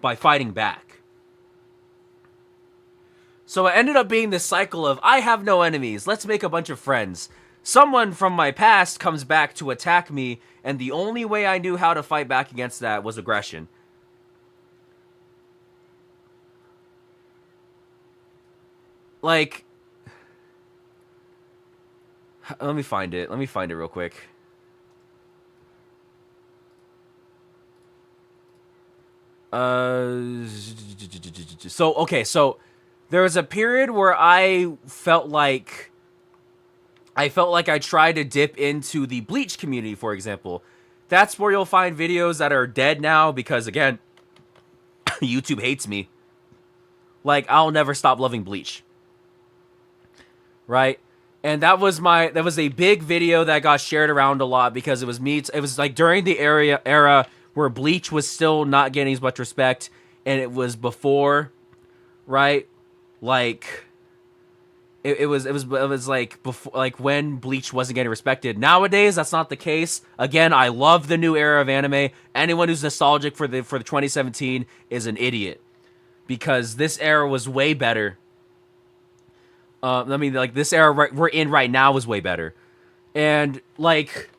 by fighting back. So it ended up being this cycle of, I have no enemies, let's make a bunch of friends. Someone from my past comes back to attack me, and the only way I knew how to fight back against that was aggression. Like, let me find it. Let me find it real quick. So there was a period where I felt like I tried to dip into the Bleach community, for example. That's where you'll find videos that are dead now because, again, YouTube hates me. Like, I'll never stop loving Bleach. Right? And that was a big video that got shared around a lot because it was me. It was like during the era where Bleach was still not getting as much respect, and it was before, right? Like, it was like before, like when Bleach wasn't getting respected. Nowadays, that's not the case. Again, I love the new era of anime. Anyone who's nostalgic for the 2017 is an idiot because this era was way better. I mean, like, this era we're in right now is way better. And, like,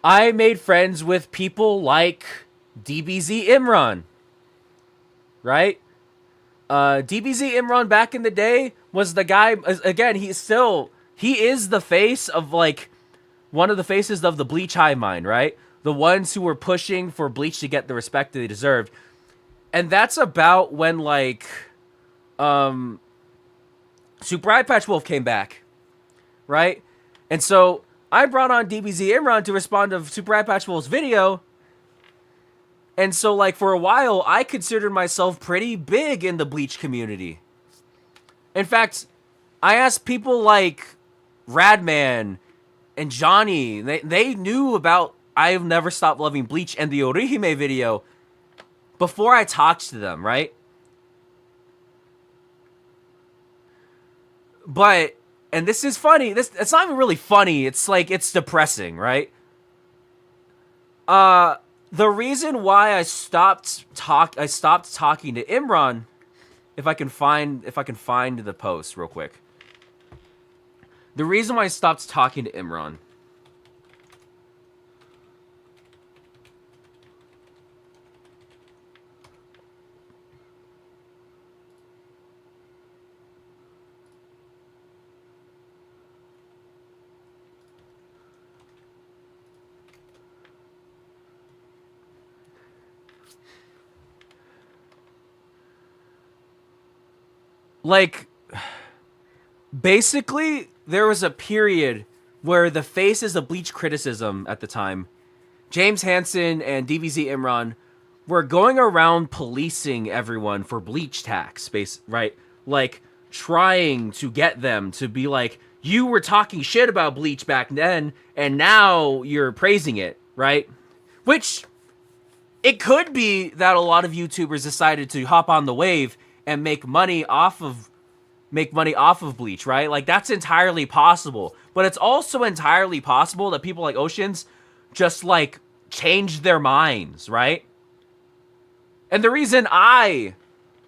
I made friends with people like DBZ Imran. Right? DBZ Imran back in the day was the guy, again, he is the face of, like, one of the faces of the Bleach hive mind, right? The ones who were pushing for Bleach to get the respect that they deserved. And that's about when, like, Super Eye Patch Wolf came back, right? And so I brought on DBZ Imran to respond to Super Eye Patch Wolf's video. And so, like, for a while, I considered myself pretty big in the Bleach community. In fact, I asked people like Radman and Johnny. They knew about I've Never Stopped Loving Bleach and the Orihime video before I talked to them, right? But, and this is funny, it's not even really funny, it's like, it's depressing, right? The reason why I stopped talking to Imran, if I can find the post real quick. The reason why I stopped talking to Imran. Like, basically, there was a period where the faces of Bleach criticism at the time, James Hansen and DBZ Imran, were going around policing everyone for Bleach tax, right? Like, trying to get them to be like, you were talking shit about Bleach back then, and now you're praising it, right? Which, it could be that a lot of YouTubers decided to hop on the wave and make money off of Bleach, right? Like, that's entirely possible. But it's also entirely possible that people like Oceans just, like, changed their minds, right? And the reason I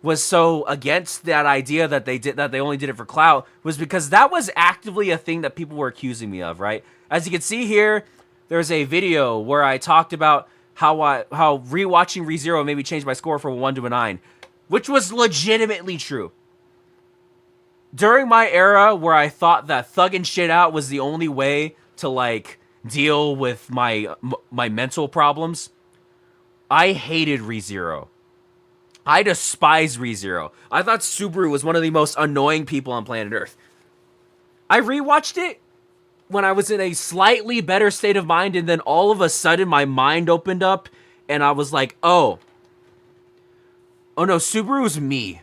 was so against that idea that they only did it for clout was because that was actively a thing that people were accusing me of, right? As you can see here, there's a video where I talked about how rewatching ReZero made me change my score from a 1 to a 9. Which was legitimately true. During my era where I thought that thugging shit out was the only way to, like, deal with my mental problems, I hated ReZero. I despised ReZero. I thought Subaru was one of the most annoying people on planet Earth. I rewatched it when I was in a slightly better state of mind, and then all of a sudden my mind opened up, and I was like, oh no, Subaru's me.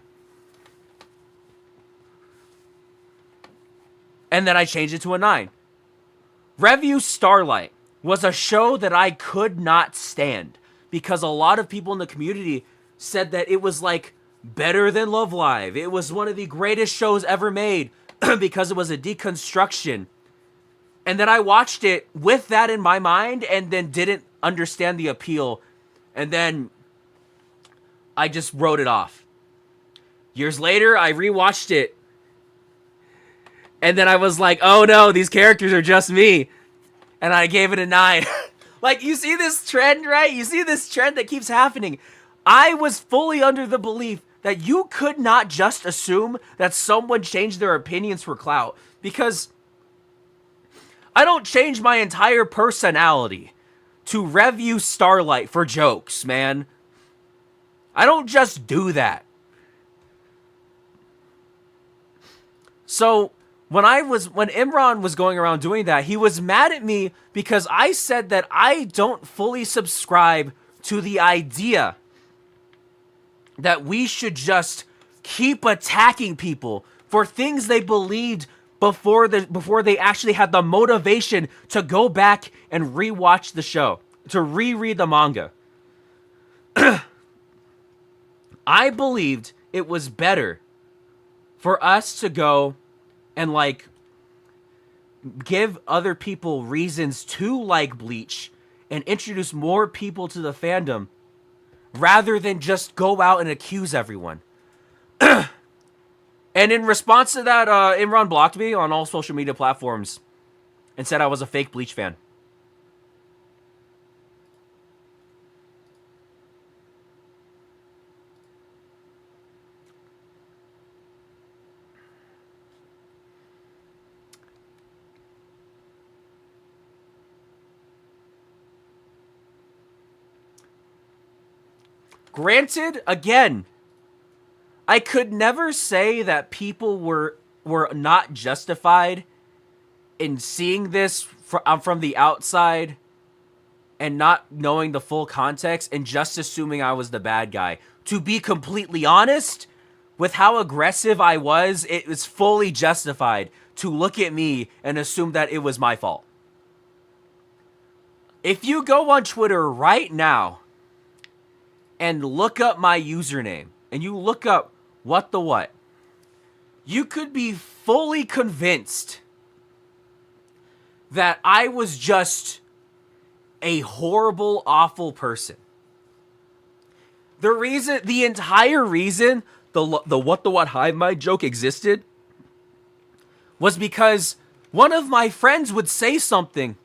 And then I changed it to a 9. Review Starlight was a show that I could not stand because a lot of people in the community said that it was like better than Love Live. It was one of the greatest shows ever made because it was a deconstruction. And then I watched it with that in my mind and then didn't understand the appeal. And then I just wrote it off. Years later, I rewatched it. And then I was like, oh no, these characters are just me. And I gave it a 9. Like, you see this trend, right? You see this trend that keeps happening. I was fully under the belief that you could not just assume that someone changed their opinions for clout. Because I don't change my entire personality to review Starlight for jokes, man. I don't just do that. So when Imran was going around doing that, he was mad at me because I said that I don't fully subscribe to the idea that we should just keep attacking people for things they believed before they actually had the motivation to go back and rewatch the show, to reread the manga. I believed it was better for us to go and like give other people reasons to like Bleach and introduce more people to the fandom rather than just go out and accuse everyone. And in response to that, Imran blocked me on all social media platforms and said I was a fake Bleach fan. Granted, again, I could never say that people were not justified in seeing this from the outside and not knowing the full context and just assuming I was the bad guy. To be completely honest, with how aggressive I was, it was fully justified to look at me and assume that it was my fault. If you go on Twitter right now and look up my username, and you look up what the what, you could be fully convinced that I was just a horrible, awful person. The entire reason the what the what hive mind joke existed was because one of my friends would say something,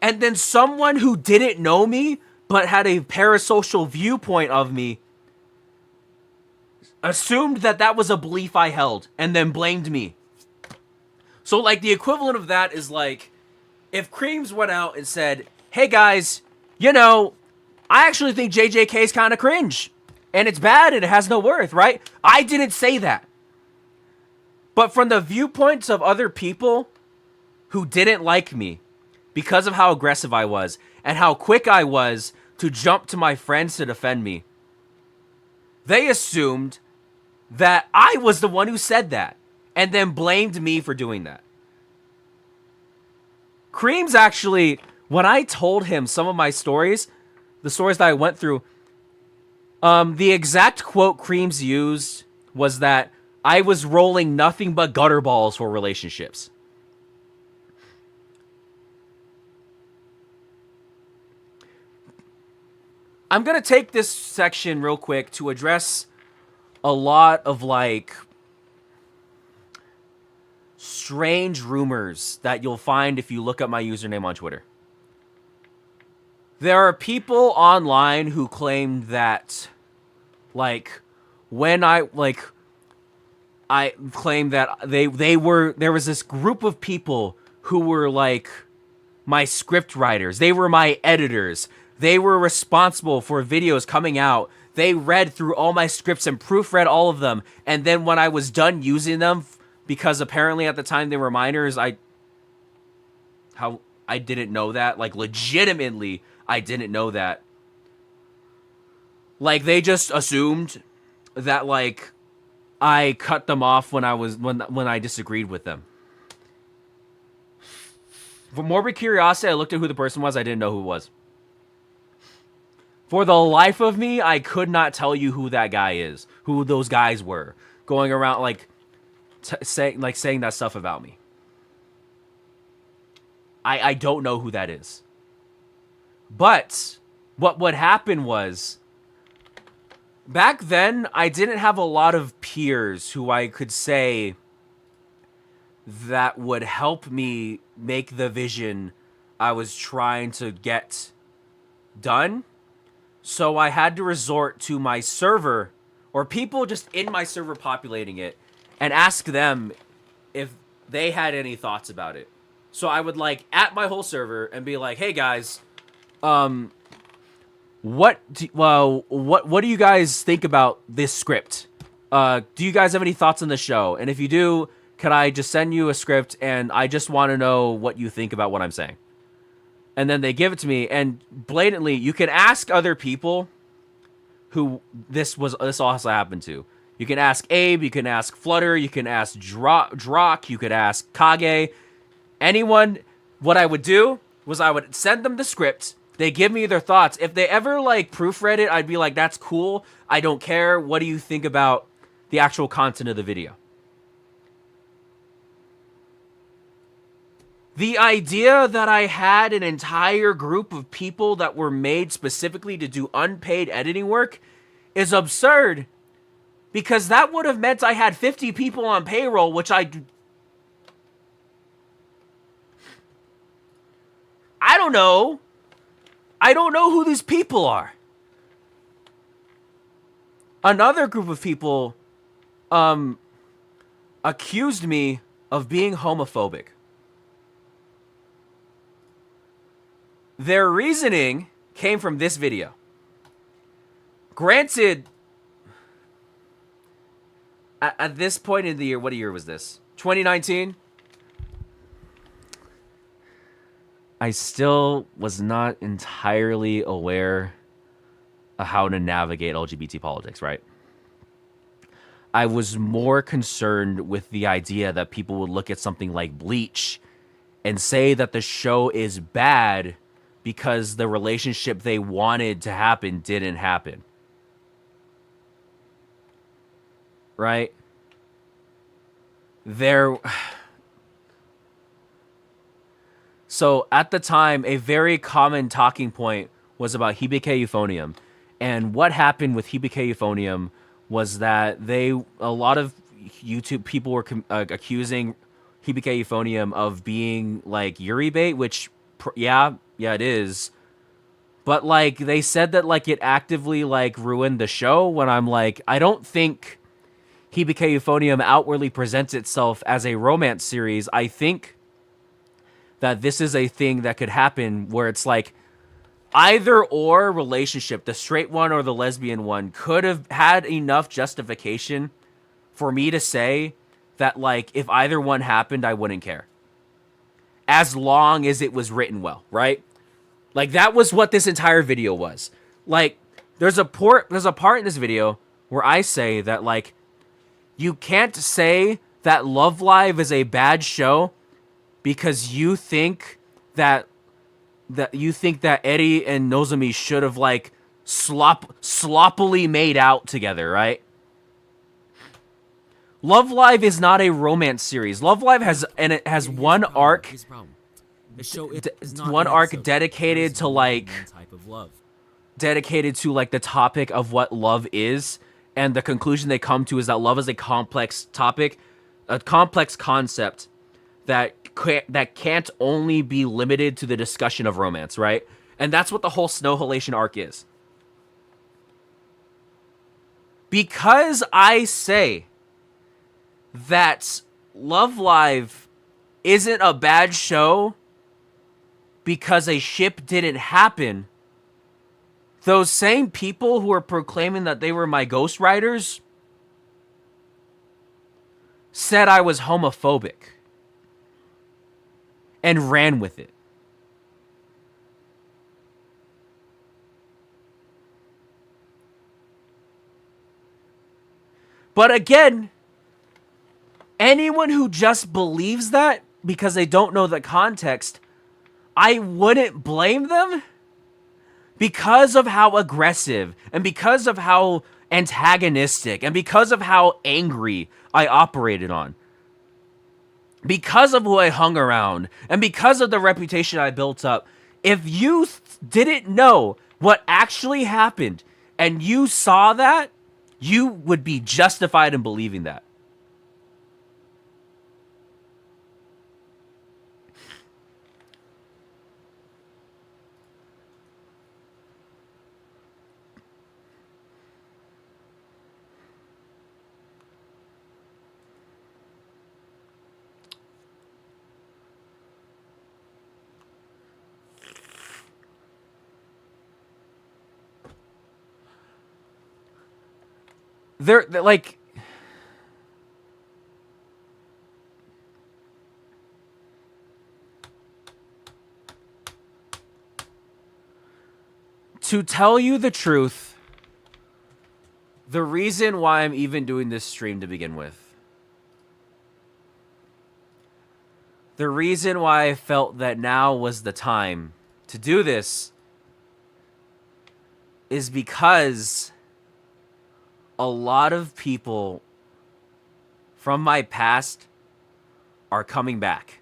and then someone who didn't know me but had a parasocial viewpoint of me assumed that that was a belief I held and then blamed me. So like the equivalent of that is like if Creams went out and said, hey guys, you know, I actually think JJK is kind of cringe and it's bad and it has no worth, right? I didn't say that. But from the viewpoints of other people who didn't like me because of how aggressive I was and how quick I was to jump to my friends to defend me, they assumed that I was the one who said that and then blamed me for doing that. Creams actually, when I told him some of my stories, the stories that I went through, the exact quote Creams used was that I was rolling nothing but gutter balls for relationships. I'm going to take this section real quick to address a lot of like strange rumors that you'll find if you look up my username on Twitter. There are people online who claim that like when I claim that there was this group of people who were like my script writers. They were my editors. They were responsible for videos coming out. They read through all my scripts and proofread all of them. And then when I was done using them because apparently at the time they were minors. I didn't know that. Like, legitimately, I didn't know that. Like, they just assumed that, like, I cut them off when I disagreed with them. For morbid curiosity, I looked at who the person was. I didn't know who it was. For the life of me, I could not tell you who that guy is, who those guys were, going around like saying that stuff about me. I don't know who that is. But what happened was, back then I didn't have a lot of peers who I could say that would help me make the vision I was trying to get done. So I had to resort to my server, or people just in my server populating it, and ask them if they had any thoughts about it. So I would like at my whole server and be like, "Hey guys, what do you guys think about this script? Do you guys have any thoughts on the show? And if you do, can I just send you a script and I just want to know what you think about what I'm saying?" And then they give it to me, and blatantly, you can ask other people who this also happened to. You can ask Abe, you can ask Flutter, you can ask Drock, you could ask Kage, anyone. What I would do was I would send them the script. They give me their thoughts. If they ever like proofread it, I'd be like, "That's cool. I don't care. What do you think about the actual content of the video?" The idea that I had an entire group of people that were made specifically to do unpaid editing work is absurd, because that would have meant I had 50 people on payroll, which I don't know. I don't know who these people are. Another group of people accused me of being homophobic. Their reasoning came from this video. Granted, at this point in the year, what year was this? 2019? I still was not entirely aware of how to navigate LGBT politics, right? I was more concerned with the idea that people would look at something like Bleach and say that the show is bad because the relationship they wanted to happen didn't happen. Right? So at the time, a very common talking point was about Hibike Euphonium. And what happened with Hibike Euphonium was that a lot of YouTube people were accusing Hibike Euphonium of being like Yuri bait, which, yeah, it is. But like they said that like it actively like ruined the show, when I'm like, I don't think Hibike Euphonium outwardly presents itself as a romance series. I think that this is a thing that could happen where it's like either or relationship, the straight one or the lesbian one, could have had enough justification for me to say that like if either one happened, I wouldn't care, as long as it was written well, right? Like that was what this entire video was. Like there's a part in this video where I say that like you can't say that Love Live is a bad show because you think that Eri and Nozomi should have like sloppily made out together, right? Love Live is not a romance series. Love Live has one arc. The show is one arc dedicated to like type of love. Dedicated to like the topic of what love is, and the conclusion they come to is that love is a complex topic, a complex concept that can't only be limited to the discussion of romance, right? And that's what the whole Snow Halation arc is. Because I say that Love Live isn't a bad show because a ship didn't happen, those same people who are proclaiming that they were my ghostwriters said I was homophobic and ran with it. But again, anyone who just believes that because they don't know the context, I wouldn't blame them because of how aggressive and because of how antagonistic and because of how angry I operated on. Because of who I hung around and because of the reputation I built up. If you didn't know what actually happened and you saw that, you would be justified in believing that. They're like, to tell you the truth, the reason why I'm even doing this stream to begin with, the reason why I felt that now was the time to do this is because a lot of people from my past are coming back.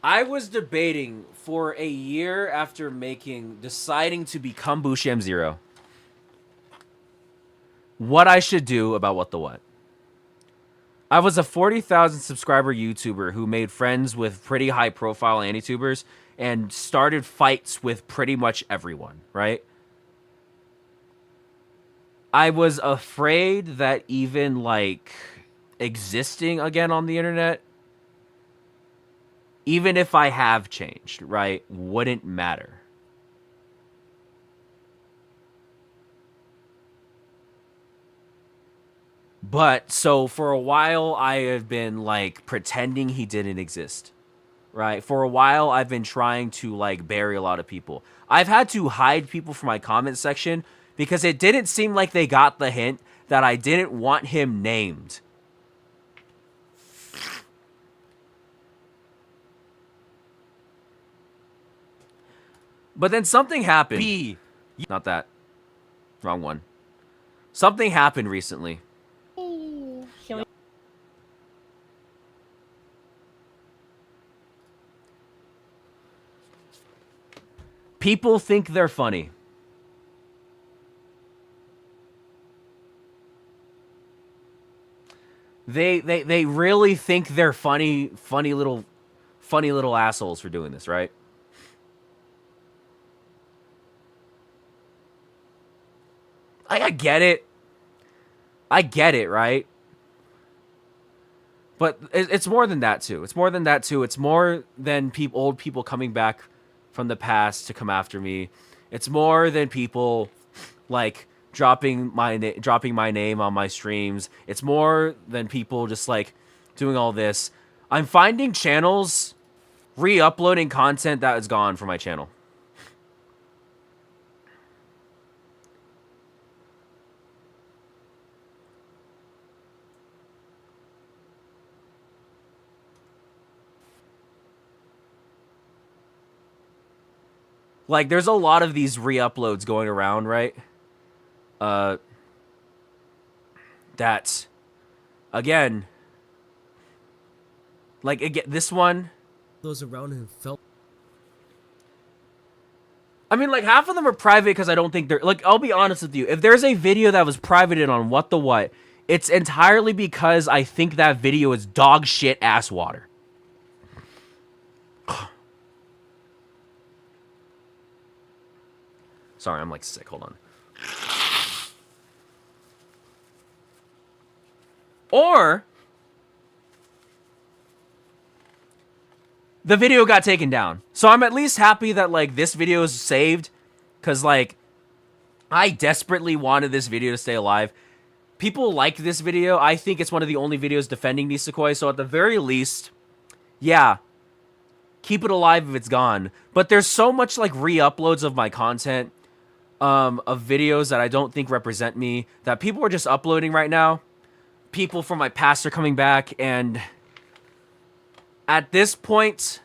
I was debating for a year after deciding to become Busham Zero, what I should do about What the What. I was a 40,000 subscriber YouTuber who made friends with pretty high profile anti-tubers and started fights with pretty much everyone, right? I was afraid that even like existing again on the internet, even if I have changed, right, wouldn't matter. But so for a while, I have been like pretending he didn't exist, right? For a while, I've been trying to like bury a lot of people. I've had to hide people from my comment section because it didn't seem like they got the hint that I didn't want him named. But then something happened. Not that. Wrong one. Something happened recently. People think they're funny. They really think they're funny little assholes for doing this, right? I get it. I get it, right? But it's more than that too. It's more than that too. It's more than old people coming back from the past to come after me. It's more than people like dropping my name on my streams. It's more than people just like doing all this. I'm finding channels re-uploading content that is gone from my channel. Like, there's a lot of these re-uploads going around, right? That, again, like, again, this one. Those around him felt. I mean, like, half of them are private because I don't think they're, like, I'll be honest with you. If there's a video that was privated on What the What, it's entirely because I think that video is dog shit ass water. Sorry, I'm like sick. Hold on. Or the video got taken down. So I'm at least happy that like this video is saved, cuz like I desperately wanted this video to stay alive. People like this video. I think it's one of the only videos defending Nisekoi. So at the very least, yeah, keep it alive if it's gone. But there's so much like re-uploads of my content, of videos that I don't think represent me, that people are just uploading right now. People from my past are coming back, and at this point,